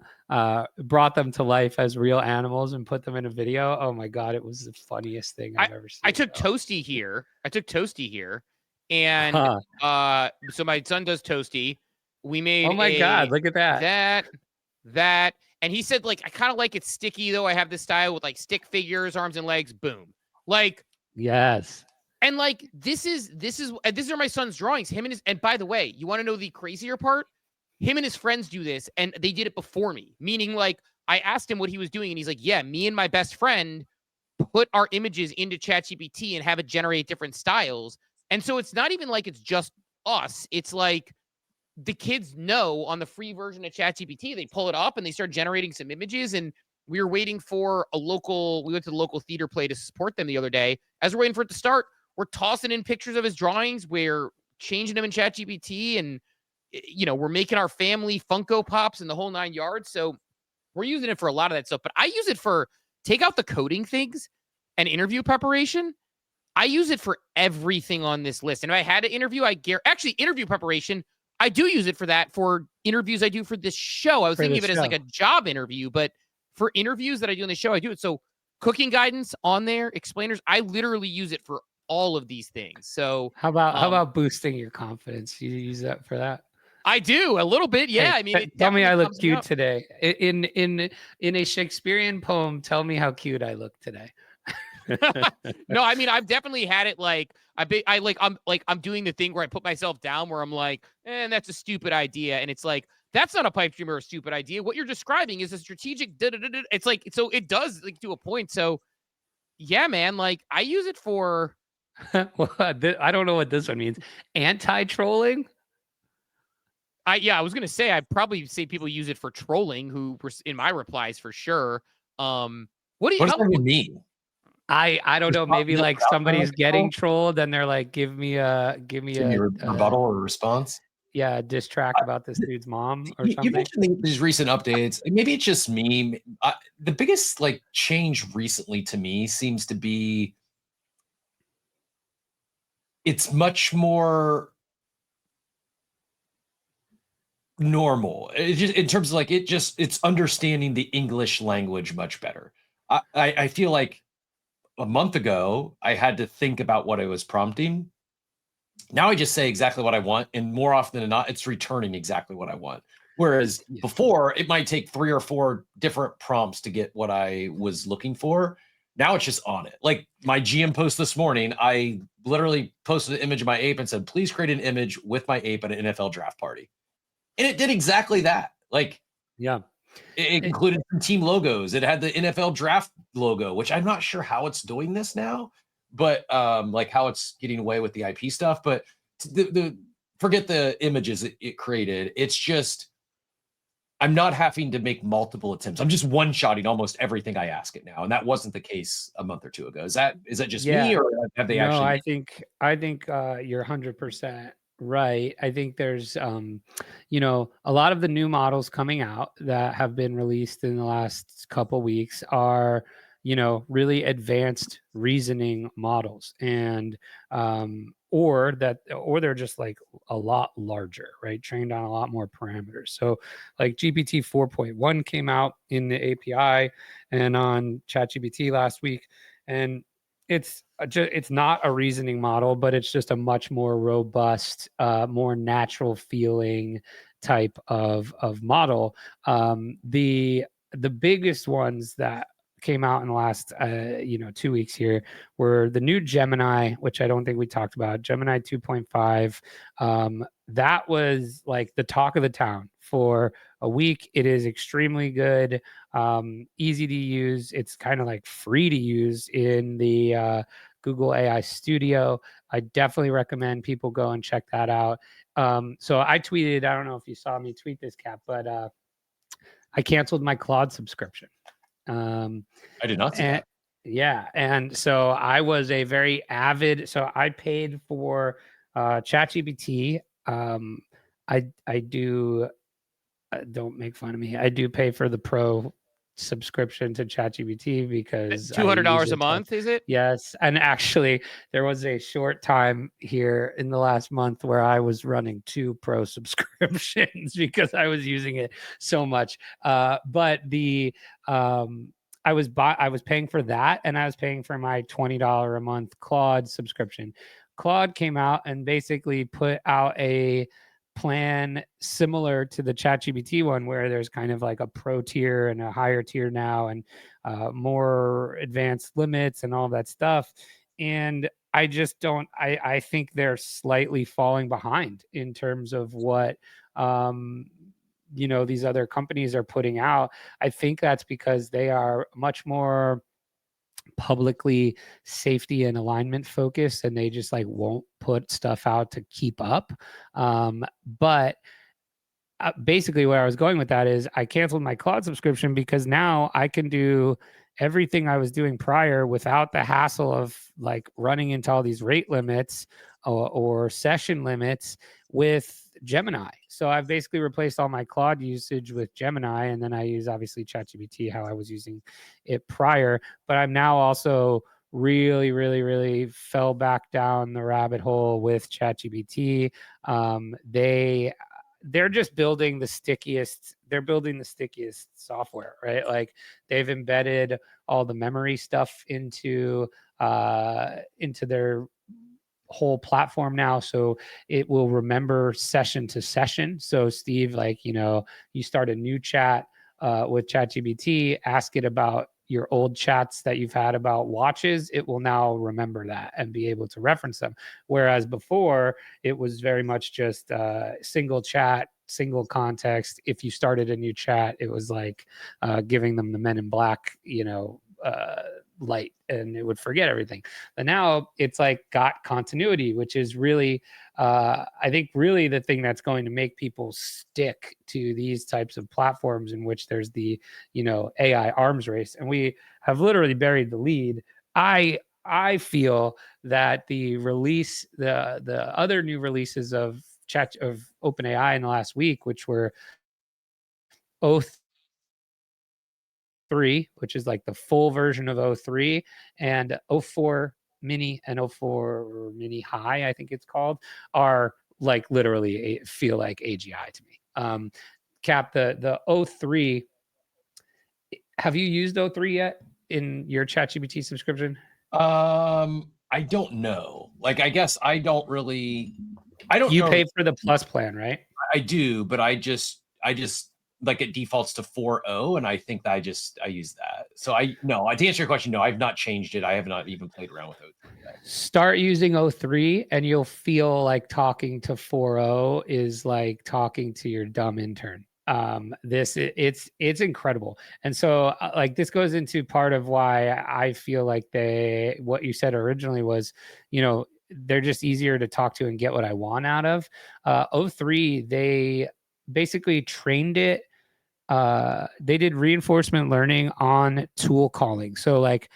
brought them to life as real animals and put them in a video. Oh my God, it was the funniest thing I I've ever I seen. took Oh. Toasty here. I took Toasty here, and Huh. so my son does Toasty. We made Oh my God, look at that. that that, and he said like I kind of like it sticky though. I have this style with like stick figures, arms and legs. Boom, like Yes. and like these are my son's drawings. Him and his and by the way, you want to know the crazier part? Him and his friends do this, and they did it before me. Meaning like I asked him what he was doing, and he's like, "Yeah, me and my best friend." Put our images into ChatGPT and have it generate different styles. And so it's not even like it's just us. It's like the kids know on the free version of ChatGPT, they pull it up and they start generating some images. And we were waiting for we went to the local theater play to support them the other day. As we're waiting for it to start, we're tossing in pictures of his drawings. We're changing them in ChatGPT and, we're making our family Funko Pops and the whole 9 yards. So we're using it for a lot of that stuff, but I use it for take out the coding things and interview preparation. I use it for everything on this list. And if I had to interview, actually interview preparation. I do use it for that for interviews I do for this show. I was For thinking the of it as like show. a job interview, but for interviews that I do on the show, I do it. So cooking guidance on there, explainers, I literally use it for all of these things. So How about boosting your confidence? You use that for that? I do a little bit. Yeah. Hey, I mean, it tell me definitely I look comes me cute up. today. In a Shakespearean poem, tell me how cute I look today. No, I mean I've definitely had it like I'm doing the thing where I put myself down where I'm like, that's a stupid idea. And it's like, that's not a pipe dream or a stupid idea. What you're describing is a strategic it's like so it does like to a point. So yeah, man, like I use it for Well, I don't know what this one means. Anti-trolling? I was gonna say I'd probably say people use it for trolling who were in my replies for sure. What do you What does how that even mean? I don't Just know. not Maybe being like allowed to somebody's getting troll? trolled and they're like, give me a Give me a rebuttal or a response. yeah, diss track about this dude's mom or You something. mentioned these recent updates. Maybe it's just me. The biggest like change recently to me seems to be it's much more normal. It just in terms of like it's understanding the English language much better. I feel like a month ago I had to think about what I was prompting. Now I just say exactly what I want, and more often than not, it's returning exactly what I want. Whereas Yeah. before, it might take 3 or 4 different prompts to get what I was looking for. Now it's just on it. Like my GM post this morning, I literally posted an image of my ape and said, "Please create an image with my ape at an NFL draft party." And it did exactly that. Like Yeah. it It- included some team logos. It had the NFL draft logo, which I'm not sure how it's doing this now, but like how it's getting away with the IP stuff. But the forget the images it created. It's just I'm not having to make multiple attempts. I'm just one-shotting almost everything I ask it now, and that wasn't the case a month or two ago. Is that just me, yeah. or have they No, actually? I think you're 100% right. I think there's a lot of the new models coming out that have been released in the last couple weeks are, really advanced reasoning models, and or they're just like a lot larger, right? Trained on a lot more parameters. So like GPT 4.1 came out in the API and on ChatGPT last week, and it's not a reasoning model, but it's just a much more robust, more natural feeling type of model. The biggest ones that came out in the last 2 weeks here were the new Gemini, which I don't think we talked about, Gemini 2.5. That was like the talk of the town for a week. It is extremely good, easy to use. It's kind of like free to use in the Google AI Studio. I definitely recommend people go and check that out. So I tweeted, I don't know if you saw me tweet this, Cap, but I canceled my Claude subscription. I did not see and, that. Yeah. And so I was a very avid, so I paid for ChatGPT. I do, don't make fun of me. I do pay for the pro subscription to ChatGPT because I use $200 a it month, is it? Yes. And actually, there was a short time here in the last month where I was running 2 pro subscriptions because I was using it so much. But I was paying for that, and I was paying for my $20 a month Claude subscription. Claude came out and basically put out a plan similar to the ChatGPT one, where there's kind of like a pro tier and a higher tier now, and more advanced limits and all that stuff. And I just don't. I think they're slightly falling behind in terms of what these other companies are putting out. I think that's because they are much more publicly safety and alignment focused, and they just like won't put stuff out to keep up. But basically where I was going with that is I canceled my Claude subscription because now I can do everything I was doing prior without the hassle of like running into all these rate limits or session limits with Gemini. So I've basically replaced all my Claude usage with Gemini, and then I use obviously ChatGPT how I was using it prior. But I'm now also really, really, really fell back down the rabbit hole with ChatGPT. They're just building the stickiest software, right? Like they've embedded all the memory stuff into their whole platform now, so it will remember session to session. So Steve, like, you start a new chat with ChatGPT, ask it about your old chats that you've had about watches, it will now remember that and be able to reference them. Whereas before, it was very much just single chat, single context. If you started a new chat, it was like giving them the Men in Black, light, and it would forget everything. But now it's like got continuity, which is really, I think, really the thing that's going to make people stick to these types of platforms in which there's the, AI arms race, and we have literally buried the lead. I feel that the other new releases of OpenAI in the last week, which were O3, which is like the full version of O3, and O4 mini and O4 mini high, I think it's called, are like literally feel like AGI to me. Cap, the O3, have you used O3 yet in your ChatGPT subscription? I don't know. Like, I guess I don't You know. pay for the plus plan, right? I do, but I just like it defaults to 4.0, and I think that I use that. So to answer your question, no, I've not changed it. I have not even played around with it yet. Start using O3 and you'll feel like talking to 4.0 is like talking to your dumb intern. It's incredible. And so like this goes into part of why I feel like what you said originally was, they're just easier to talk to and get what I want out of. O3, they basically trained it. They did reinforcement learning on tool calling. So like,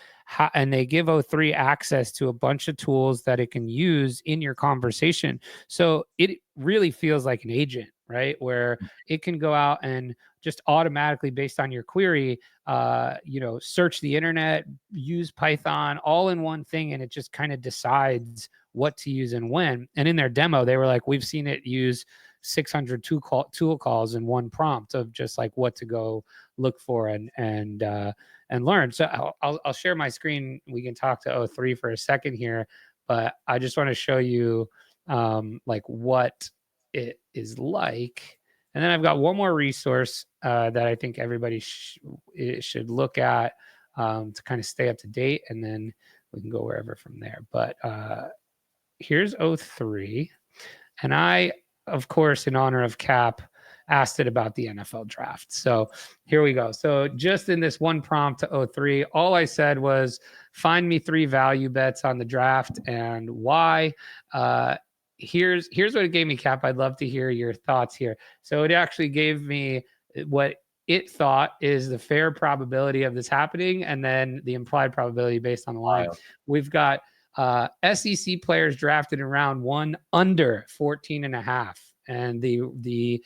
and they give O3 access to a bunch of tools that it can use in your conversation. So it really feels like an agent, right? Where it can go out and just automatically, based on your query, search the internet, use Python, all in one thing, and it just kind of decides what to use and when. And in their demo, they were like, we've seen it use 600 tool calls in one prompt of just like what to go look for and learn. So I'll share my screen. We can talk to O3 for a second here, but I just want to show you like what it is like. And then I've got one more resource that I think everybody should look at. to kind of stay up to date, and then we can go wherever from there. But here's 03. And I, of course, in honor of Cap, asked it about the NFL draft. So here we go. So just in this one prompt to 03, all I said was find me 3 value bets on the draft and why. Here's what it gave me, Cap. I'd love to hear your thoughts here. So it actually gave me what it thought is the fair probability of this happening, and then the implied probability based on the line. Wow. We've got SEC players drafted in round 1 under 14.5. And the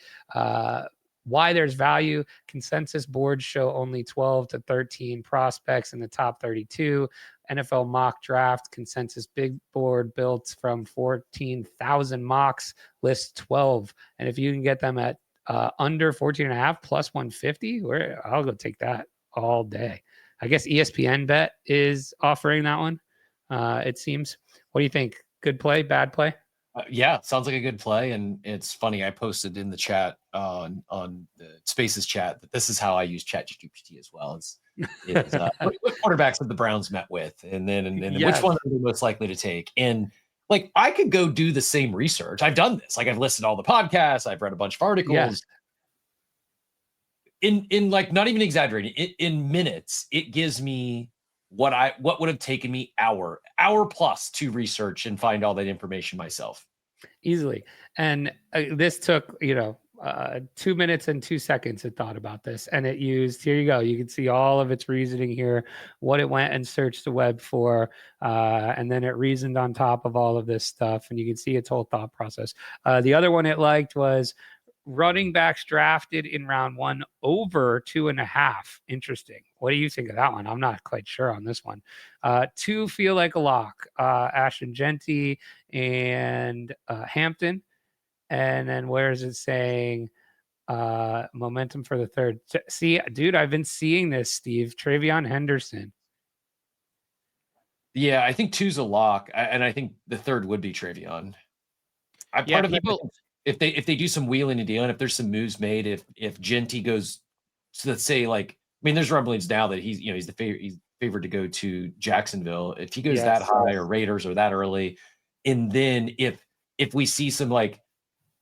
why there's value, consensus boards show only 12 to 13 prospects in the top 32. NFL mock draft consensus big board built from 14,000 mocks lists 12. And if you can get them at under 14.5 plus 150, I'll go take that all day. I guess ESPN Bet is offering that one. It seems. What do you think? Good play, bad play? Yeah, sounds like a good play. And it's funny, I posted in the chat on the Spaces chat that this is how I use ChatGPT as well. What quarterbacks have the Browns met with, and then Yes. which one are they most likely to take? And like I could go do the same research. I've done this. Like I've listened to all the podcasts. I've read a bunch of articles. Yeah. In like not even exaggerating, in minutes, it gives me what would have taken me hour plus to research and find all that information myself easily. And this took 2 minutes and 2 seconds. It thought about this, and it used, here you go, you can see all of its reasoning here, what it went and searched the web for, and then it reasoned on top of all of this stuff, and you can see its whole thought process. The other one it liked was running backs drafted in round 1 over 2.5. Interesting. What do you think of that one? I'm not quite sure on this one. 2 feel like a lock. Ashton Genty and Hampton. And then where is it saying momentum for the third? See, dude, I've been seeing this, Steve. Travion Henderson. Yeah, I think 2's a lock, and I think the third would be Travion. If they do some wheeling and dealing, if there's some moves made, if Genty goes, so let's say there's rumblings now that he's he's favored to go to Jacksonville. If he goes that high, or Raiders, or that early, and then if we see some like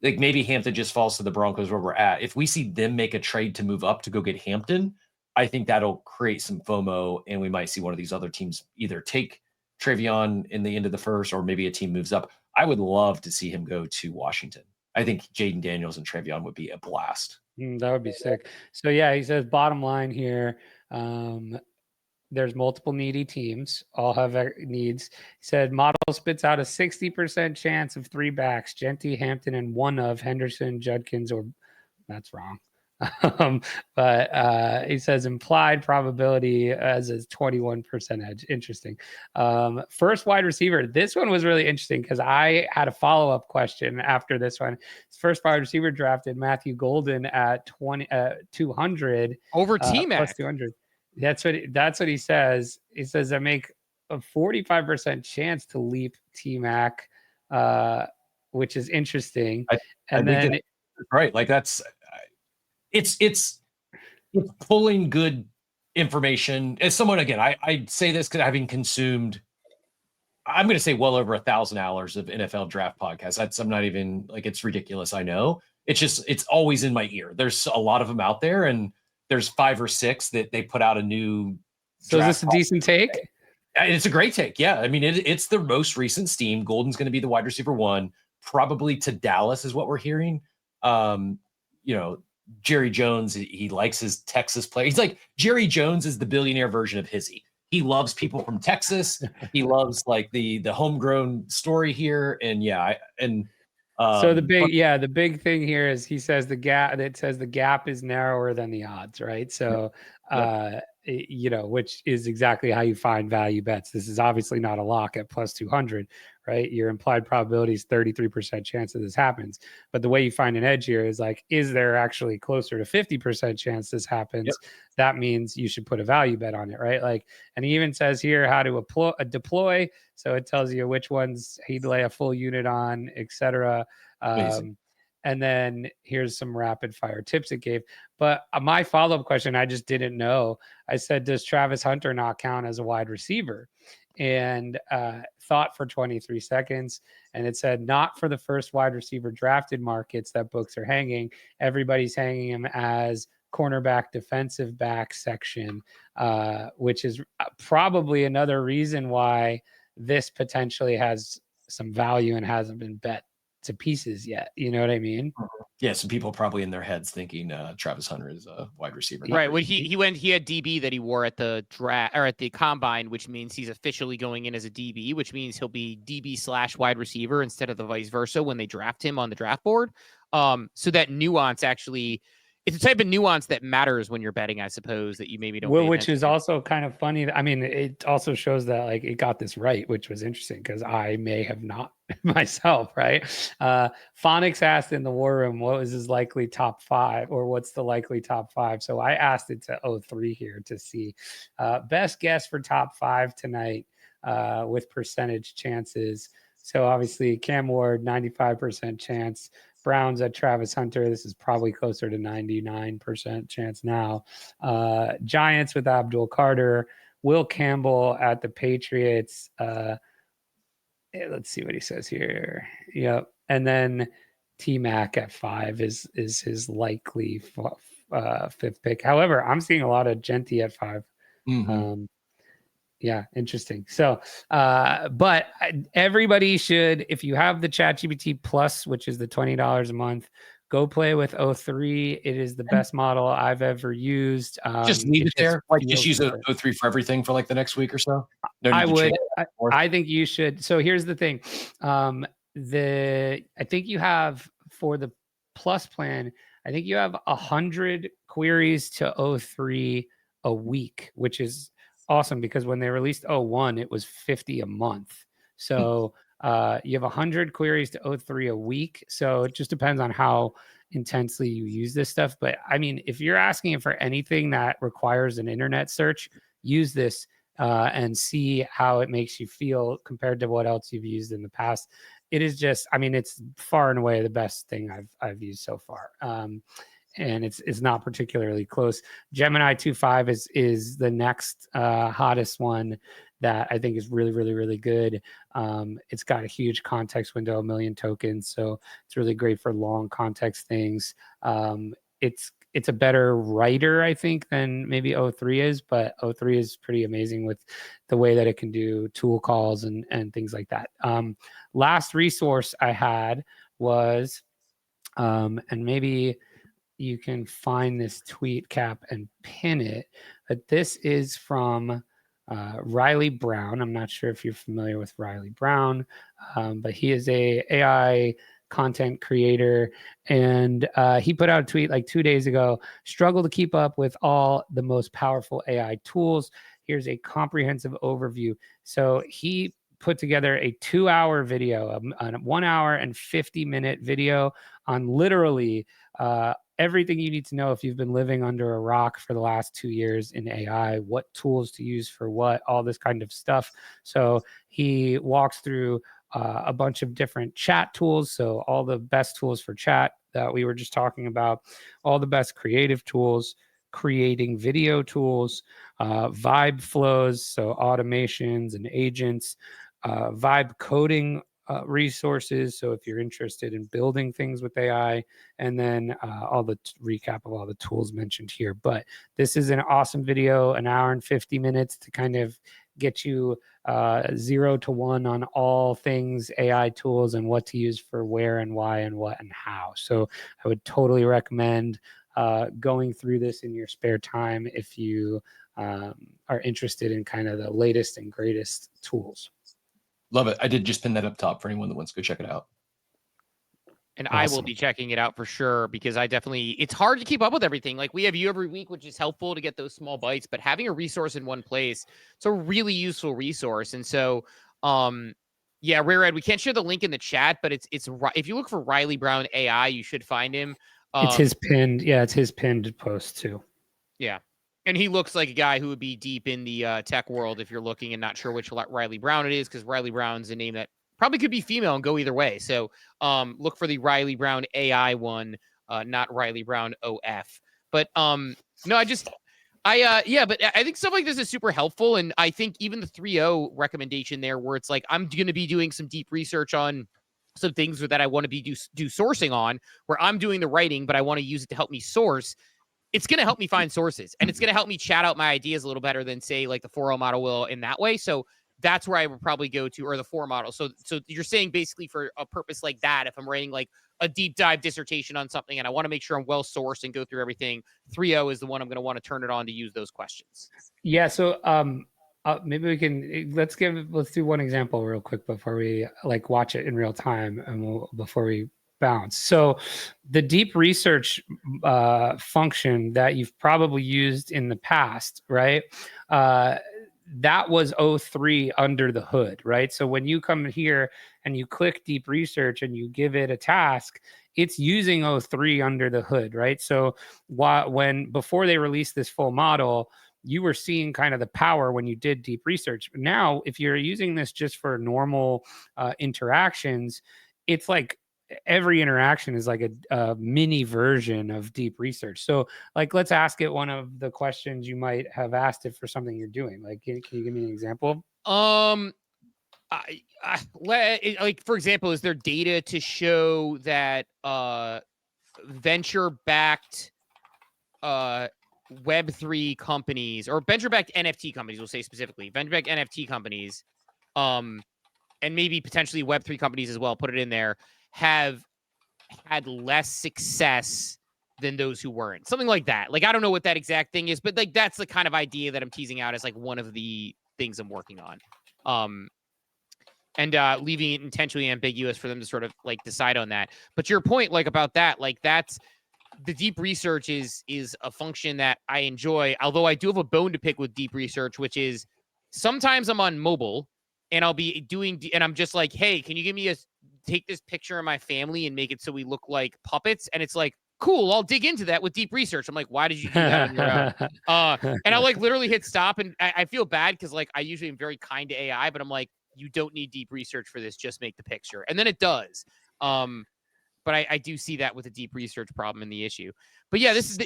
maybe Hampton just falls to the Broncos where we're at. If we see them make a trade to move up to go get Hampton, I think that'll create some FOMO, and we might see one of these other teams either take Travion in the end of the first, or maybe a team moves up. I would love to see him go to Washington. I think Jaden Daniels and Travion would be a blast. That would be sick. So yeah, he says bottom line here, there's multiple needy teams, all have needs. He said model spits out a 60% chance of 3 backs, Genty, Hampton, and one of Henderson, Judkins, or that's wrong. But he says implied probability as a 21% edge. Interesting. First wide receiver. This one was really interesting because I had a follow-up question after this one. First wide receiver drafted Matthew Golden at 200 over T-Mac plus 200. That's what he says. He says I make a 45% chance to leap T-Mac, which is interesting. Right, like that's. It's pulling good information. As someone, again, I say this because having consumed, I'm going to say well over 1,000 hours of NFL draft podcasts. I'm not even it's ridiculous. I know it's always in my ear. There's a lot of them out there, and there's 5 or 6 that they put out a new. So is this a decent take? It's a great take. Yeah. I mean, it's the most recent steam. Golden's going to be the wide receiver 1, probably to Dallas is what we're hearing. Jerry Jones, he likes his Texas play. He's like, Jerry Jones is the billionaire version of Hizzy. He loves people from Texas. He loves the homegrown story here. And so the big thing here is he says the gap is narrower than the odds, right? So which is exactly how you find value bets. This is obviously not a lock at plus 200, right? Your implied probability is 33% chance that this happens. But the way you find an edge here is is there actually closer to 50% chance this happens? Yep. That means you should put a value bet on it, right? And he even says here how to deploy. So it tells you which ones he'd lay a full unit on, etc. And then here's some rapid fire tips it gave. But my follow-up question, I just didn't know. I said, does Travis Hunter not count as a wide receiver? And thought for 23 seconds. And it said, not for the first wide receiver drafted markets that books are hanging. Everybody's hanging him as cornerback, defensive back section, which is probably another reason why this potentially has some value and hasn't been bet to pieces yet. You know what I mean? Yeah, some people probably in their heads thinking Travis Hunter is a wide receiver. Right. When he had DB that he wore at the draft or at the combine, which means he's officially going in as a DB, which means he'll be DB / wide receiver instead of the vice versa when they draft him on the draft board. So that nuance actually, it's a type of nuance that matters when you're betting, I suppose, that you maybe don't. Well, which is also kind of funny. I mean, it also shows that like it got this right, which was interesting because I may have not myself, right? Phonics asked in the war room, what was his likely top 5 or what's the likely top 5? So I asked it to 03 here to see best guess for top 5 tonight with percentage chances. So obviously Cam Ward, 95% chance. Browns at Travis Hunter. This is probably closer to 99% chance now. Giants with Abdul Carter. Will Campbell at the Patriots. Let's see what he says here. Yep. And then T-Mac at 5 is his likely 5th pick. However, I'm seeing a lot of Genty at 5. Yeah, interesting. So, but everybody should, if you have the ChatGPT Plus, which is the $20 a month, go play with 03. It is the best model I've ever used. Just leave it there. Like just use 03 for everything for like the next week or so. No I would. I think you should. So here's the thing. I think you have for the Plus plan, I think you have 100 queries to 03 a week, which is awesome because when they released 01, it was 50 a month. So you have 100 queries to 03 a week. So it just depends on how intensely you use this stuff. But I mean, if you're asking for anything that requires an internet search, use this and see how it makes you feel compared to what else you've used in the past. It is just, I mean, it's far and away the best thing I've used so far. And it's not particularly close. Gemini 2.5 is the next hottest one that I think is really, really, really good. It's got a huge context window, 1 million tokens, so it's really great for long context things. It's a better writer, I think, than maybe 03 is, but 03 is pretty amazing with the way that it can do tool calls and things like that. Last resource I had was, and maybe you can find this tweet cap and pin it, but this is from Riley Brown. I'm not sure if you're familiar with Riley Brown, but he is a AI content creator, and he put out a tweet like 2 days ago: struggle to keep up with all the most powerful AI tools. Here's a comprehensive overview. So he put together a 2-hour video, a 1 hour and 50-minute video on literally everything you need to know if you've been living under a rock for the last 2 years in AI, what tools to use for what, all this kind of stuff. So he walks through a bunch of different chat tools. So all the best tools for chat that we were just talking about, all the best creative tools, creating video tools, vibe flows, so automations and agents, vibe coding resources. So if you're interested in building things with AI, and then all the recap of all the tools mentioned here. But this is an awesome video, 1 hour and 50 minutes to kind of get you 0 to 1 on all things AI tools and what to use for where and why and what and how. So I would totally recommend going through this in your spare time if you are interested in kind of the latest and greatest tools. Love it. I did just pin that up top for anyone that wants to go check it out. And awesome. I will be checking it out for sure because it's hard to keep up with everything. Like we have you every week, which is helpful to get those small bites, but having a resource in one place, it's a really useful resource. And so, yeah, Rare Ed, we can't share the link in the chat, but it's if you look for Riley Brown AI, you should find him. It's his pinned. Yeah, it's his pinned post too. Yeah. And he looks like a guy who would be deep in the tech world if you're looking and not sure which Riley Brown it is, because Riley Brown's a name that probably could be female and go either way. So look for the Riley Brown AI one, not Riley Brown OF. But no, but I think stuff like this is super helpful. And I think even the 3.0 recommendation there, where it's like, I'm going to be doing some deep research on some things that I want to be do sourcing on, where I'm doing the writing, but I want to use it to help me source. It's going to help me find sources, and it's going to help me chat out my ideas a little better than, say, like the 4.0 model will in that way. So that's where I would probably go to, or the 4 model. So you're saying basically for a purpose like that, if I'm writing like a deep dive dissertation on something and I want to make sure I'm well sourced and go through everything, 3.0 is the one I'm going to want to turn it on to use those questions. Yeah. So maybe we can let's do one example real quick before we like watch it in real time, and before we bounce. So the deep research function that you've probably used in the past, right? That was 03 under the hood, right? So when you come here and you click deep research and you give it a task, it's using 03 under the hood, right? So before they released this full model, you were seeing kind of the power when you did deep research. Now, if you're using this just for normal interactions, it's like every interaction is like a mini version of deep research. So like, let's ask it one of the questions you might have asked it for something you're doing. Like, can you give me an example? Like, for example, is there data to show that venture-backed Web3 companies, or venture-backed NFT companies, we'll say specifically, venture-backed NFT companies, and maybe potentially Web3 companies as well, put it in there, have had less success than those who weren't? Something like that. Like, I don't know what that exact thing is, but like, that's the kind of idea that I'm teasing out as like one of the things I'm working on. And leaving it intentionally ambiguous for them to sort of like decide on that. But your point, like, about that, like, that's the deep research is a function that I enjoy. Although I do have a bone to pick with deep research, which is sometimes I'm on mobile and I'll be and I'm just like, hey, can you take this picture of my family and make it so we look like puppets? And it's like, cool, I'll dig into that with deep research. I'm like, why did you do that on your own? And I like literally hit stop, and I feel bad because like I usually am very kind to AI, but I'm like, you don't need deep research for this. Just make the picture. And then it does. But I do see that with a deep research problem in the issue. But yeah, this is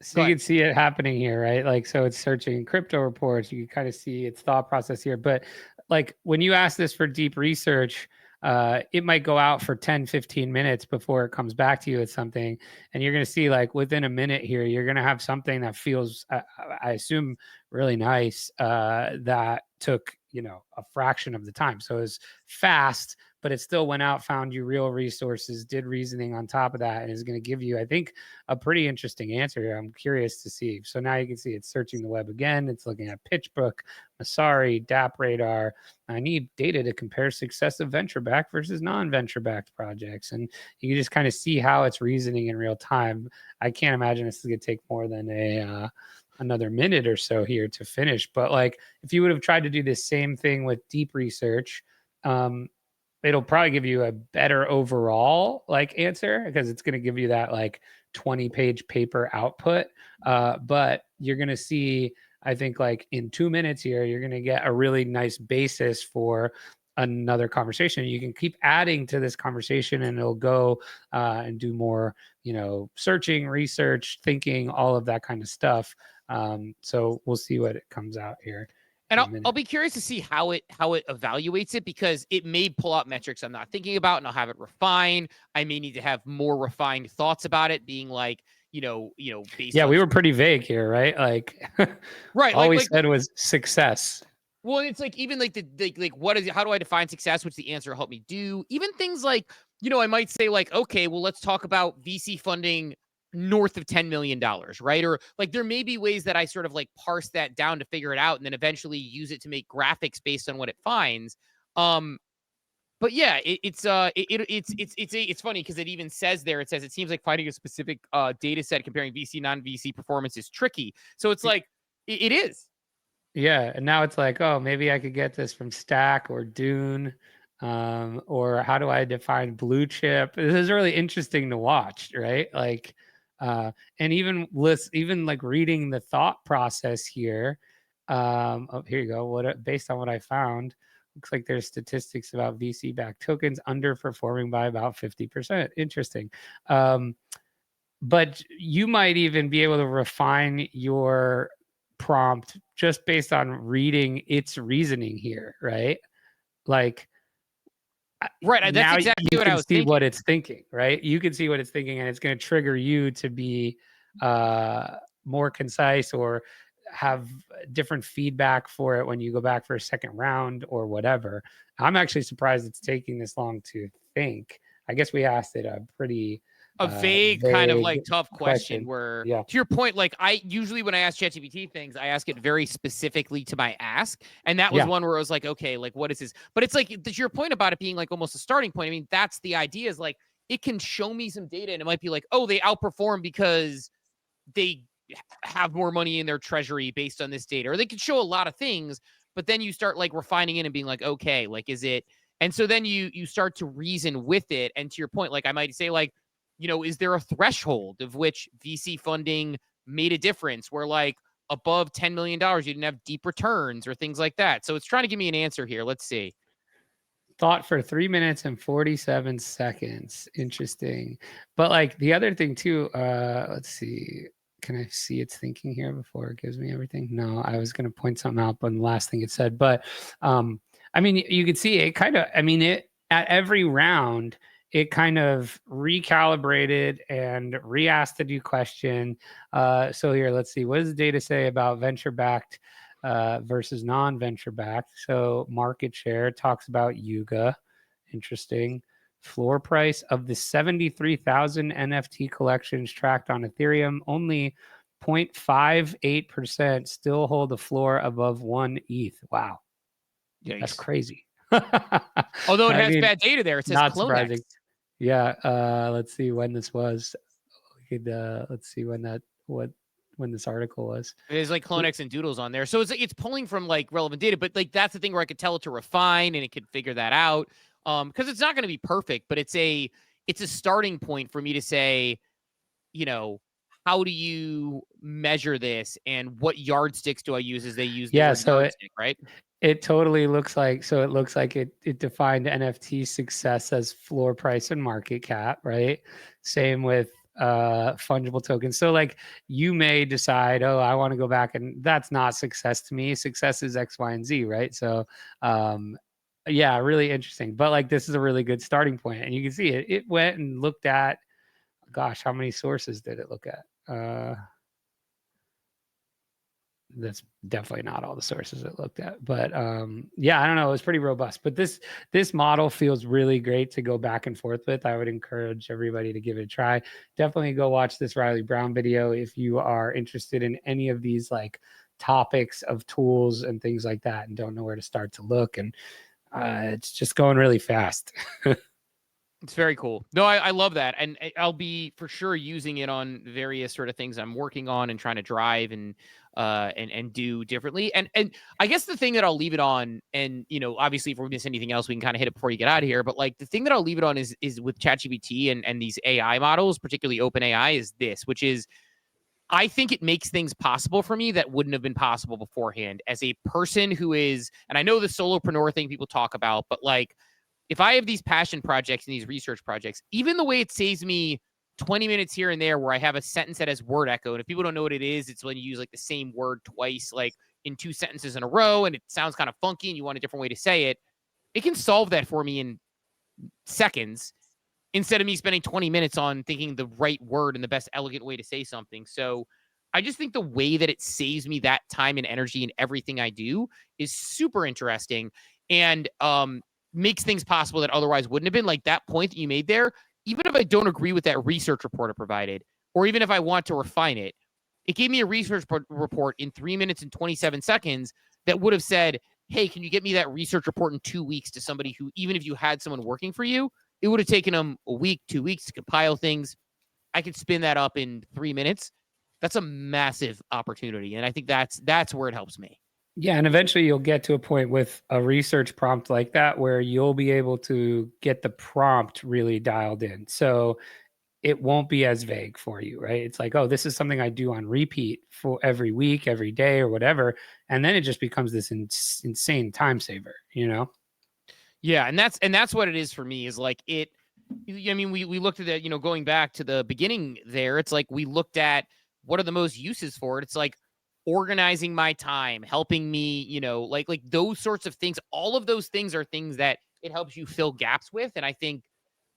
so you can see it happening here, right? Like, so it's searching crypto reports. You can kind of see its thought process here. But like, when you ask this for deep research, it might go out for 10, 15 minutes before it comes back to you with something. And you're going to see, like, within a minute here, you're going to have something that feels, I assume, really nice, that took, a fraction of the time. So it's fast, but it still went out, found you real resources, did reasoning on top of that, and is going to give you, I think, a pretty interesting answer here. I'm curious to see. So now you can see it's searching the web again. It's looking at PitchBook, Masari, DApp Radar. I need data to compare success of venture-backed versus non-venture-backed projects. And you can just kind of see how it's reasoning in real time. I can't imagine this is going to take more than another minute or so here to finish. But like, if you would have tried to do the same thing with deep research, it'll probably give you a better overall like answer, because it's going to give you that like 20-page paper output. But you're going to see, I think, like in 2 minutes here, you're going to get a really nice basis for another conversation. You can keep adding to this conversation, and it'll go and do more, searching, research, thinking, all of that kind of stuff. So we'll see what it comes out here. And I'll be curious to see how it evaluates it, because it may pull out metrics I'm not thinking about, and I'll have it refine. I may need to have more refined thoughts about it, being like, based. Yeah, we were pretty vague here, right? Like, right. All we said was success. Well, it's like, even like what is it? How do I define success? Which the answer will help me do. Even things like, I might say like, okay, well, let's talk about VC funding north of $10 million, right? Or like, there may be ways that I sort of like parse that down to figure it out, and then eventually use it to make graphics based on what it finds. But yeah, it's funny because it even says there, it says it seems like finding a specific data set comparing VC non-VC performance is tricky. So it's like it is. Yeah, and now it's like, oh, maybe I could get this from Stack or Dune, or how do I define blue chip? This is really interesting to watch, right? Like, and even like reading the thought process here. Oh, here you go. Based on what I found, Looks like there's statistics about VC-backed tokens underperforming by about 50%. Interesting. But you might even be able to refine your prompt just based on reading its reasoning here, right? Like, Right. That's now exactly you what I can was see thinking. what it's thinking, right? You can see what it's thinking, and it's going to trigger you to be more concise or have different feedback for it when you go back for a second round or whatever. I'm actually surprised it's taking this long to think. I guess we asked it a pretty A vague kind of like tough question question. where, Yeah. to your point, like I usually when I ask ChatGPT things, I ask it very specifically to my ask. And that was Yeah. one where I was like, okay, like what is this? But it's like, to your point about it being like almost a starting point. I mean, that's the idea, is like it can show me some data and it might be like, oh, they outperform because they have more money in their treasury based on this data, or they could show a lot of things, but then you start like refining it and being like, okay, like is it? And so then you start to reason with it. And to your point, like I might say like, is there a threshold of which VC funding made a difference where like above $10 million, you didn't have deep returns or things like that? So it's trying to give me an answer here. Let's see. Thought for 3 minutes and 47 seconds. Interesting. But like the other thing too, let's see. Can I see its thinking here before it gives me everything? No, I was going to point something out on the last thing it said. But I mean, you could see it kind of, I mean, it at every round, it kind of recalibrated and re-asked a new question. So here, let's see. What does the data say about venture-backed versus non-venture backed? So market share talks about Yuga. Interesting. Floor price of the 73,000 NFT collections tracked on Ethereum, only 0.58% still hold a floor above 1 ETH. Wow. Yikes. That's crazy. Although it I has mean, bad data there. It says not Clonex. surprising. Yeah. Let's see when this was. We could let's see when this article was. There's like Clonex and Doodles on there. So it's pulling from like relevant data, but like that's the thing where I could tell it to refine and it could figure that out. Because it's not going to be perfect, but it's a starting point for me to say, how do you measure this and what yardsticks do I use as they use the word so yardstick, right? It totally looks like, so it looks like it defined NFT success as floor price and market cap, right? Same with fungible tokens. So like you may decide, oh, I want to go back, and that's not success to me. Success is X, Y, and Z, right? So yeah, really interesting. But like this is a really good starting point. And you can see it went and looked at, gosh, how many sources did it look at? That's definitely not all the sources it looked at, but yeah, I don't know, it was pretty robust. But this model feels really great to go back and forth with. I would encourage everybody to give it a try. Definitely go watch this Riley Brown video if you are interested in any of these like topics of tools and things like that and don't know where to start to look. And it's just going really fast. It's very cool. No, I love that. And I'll be for sure using it on various sort of things I'm working on and trying to drive and do differently. And I guess the thing that I'll leave it on, and obviously if we miss anything else, we can kind of hit it before you get out of here. But like the thing that I'll leave it on is with ChatGPT and these AI models, particularly OpenAI, is this, which is I think it makes things possible for me that wouldn't have been possible beforehand as a person who is, and I know the solopreneur thing people talk about, but like, if I have these passion projects and these research projects, even the way it saves me 20 minutes here and there where I have a sentence that has word echo. And if people don't know what it is, it's when you use like the same word twice, like in 2 sentences in a row, and it sounds kind of funky and you want a different way to say it. It can solve that for me in seconds instead of me spending 20 minutes on thinking the right word and the best elegant way to say something. So I just think the way that it saves me that time and energy in everything I do is super interesting. And makes things possible that otherwise wouldn't have been. Like that point that you made there, even if I don't agree with that research report it provided, or even if I want to refine it, it gave me a research report in 3 minutes and 27 seconds that would have said, hey, can you get me that research report in 2 weeks to somebody who, even if you had someone working for you, it would have taken them a week, 2 weeks to compile things. I could spin that up in 3 minutes. That's a massive opportunity. And I think that's where it helps me. Yeah, and eventually you'll get to a point with a research prompt like that where you'll be able to get the prompt really dialed in. So it won't be as vague for you, right? It's like, oh, this is something I do on repeat for every week, every day, or whatever. And then it just becomes this insane time saver, Yeah, and that's what it is for me. Is like it. I mean, we looked at it. You know, going back to the beginning there, it's like we looked at what are the most uses for it. It's like organizing my time, helping me. You know, like those sorts of things. All of those things are things that it helps you fill gaps with. And I think,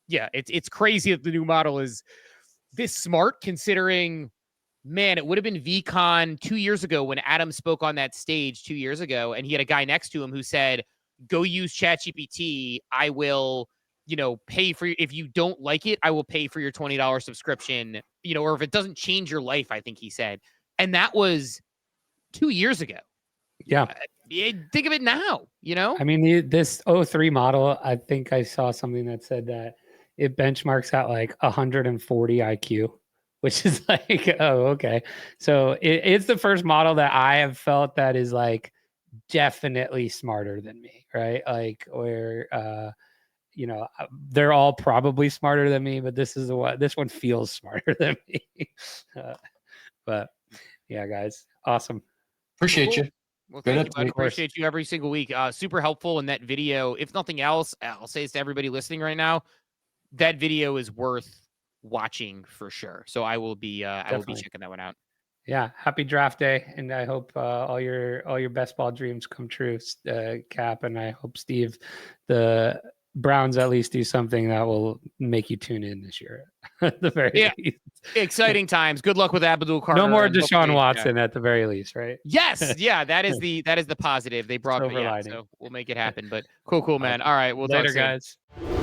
yeah, it's crazy that the new model is this smart, considering, man, it would have been VCon 2 years ago when Adam spoke on that stage 2 years ago, and he had a guy next to him who said, go use ChatGPT. I will, you know, pay for, if you don't like it, I will pay for your $20 subscription, you know, or if it doesn't change your life, I think he said. And that was 2 years ago. Yeah. Think of it now, you know? I mean, this 03 model, I think I saw something that said that it benchmarks at like 140 IQ, which is like, oh, okay. So it's the first model that I have felt that is like definitely smarter than me, right? Like where, you know, they're all probably smarter than me, but this one feels smarter than me. But yeah, guys, awesome. Appreciate you. Well, Good thank you, update. bud. Appreciate you every single week. Super helpful in that video. If nothing else, I'll say this to everybody listening right now. That video is worth watching for sure. So I will be checking that one out. Yeah, happy draft day, and I hope all your best ball dreams come true, Cap, and I hope Steve, the Browns at least do something that will make you tune in this year. At the very least. Exciting times. Good luck with Abdul Carter. No more Deshaun Watson at the very least, right? Yes, yeah, that is the positive. They brought me, so we'll make it happen. But cool, man. All right, we'll later, talk soon. guys.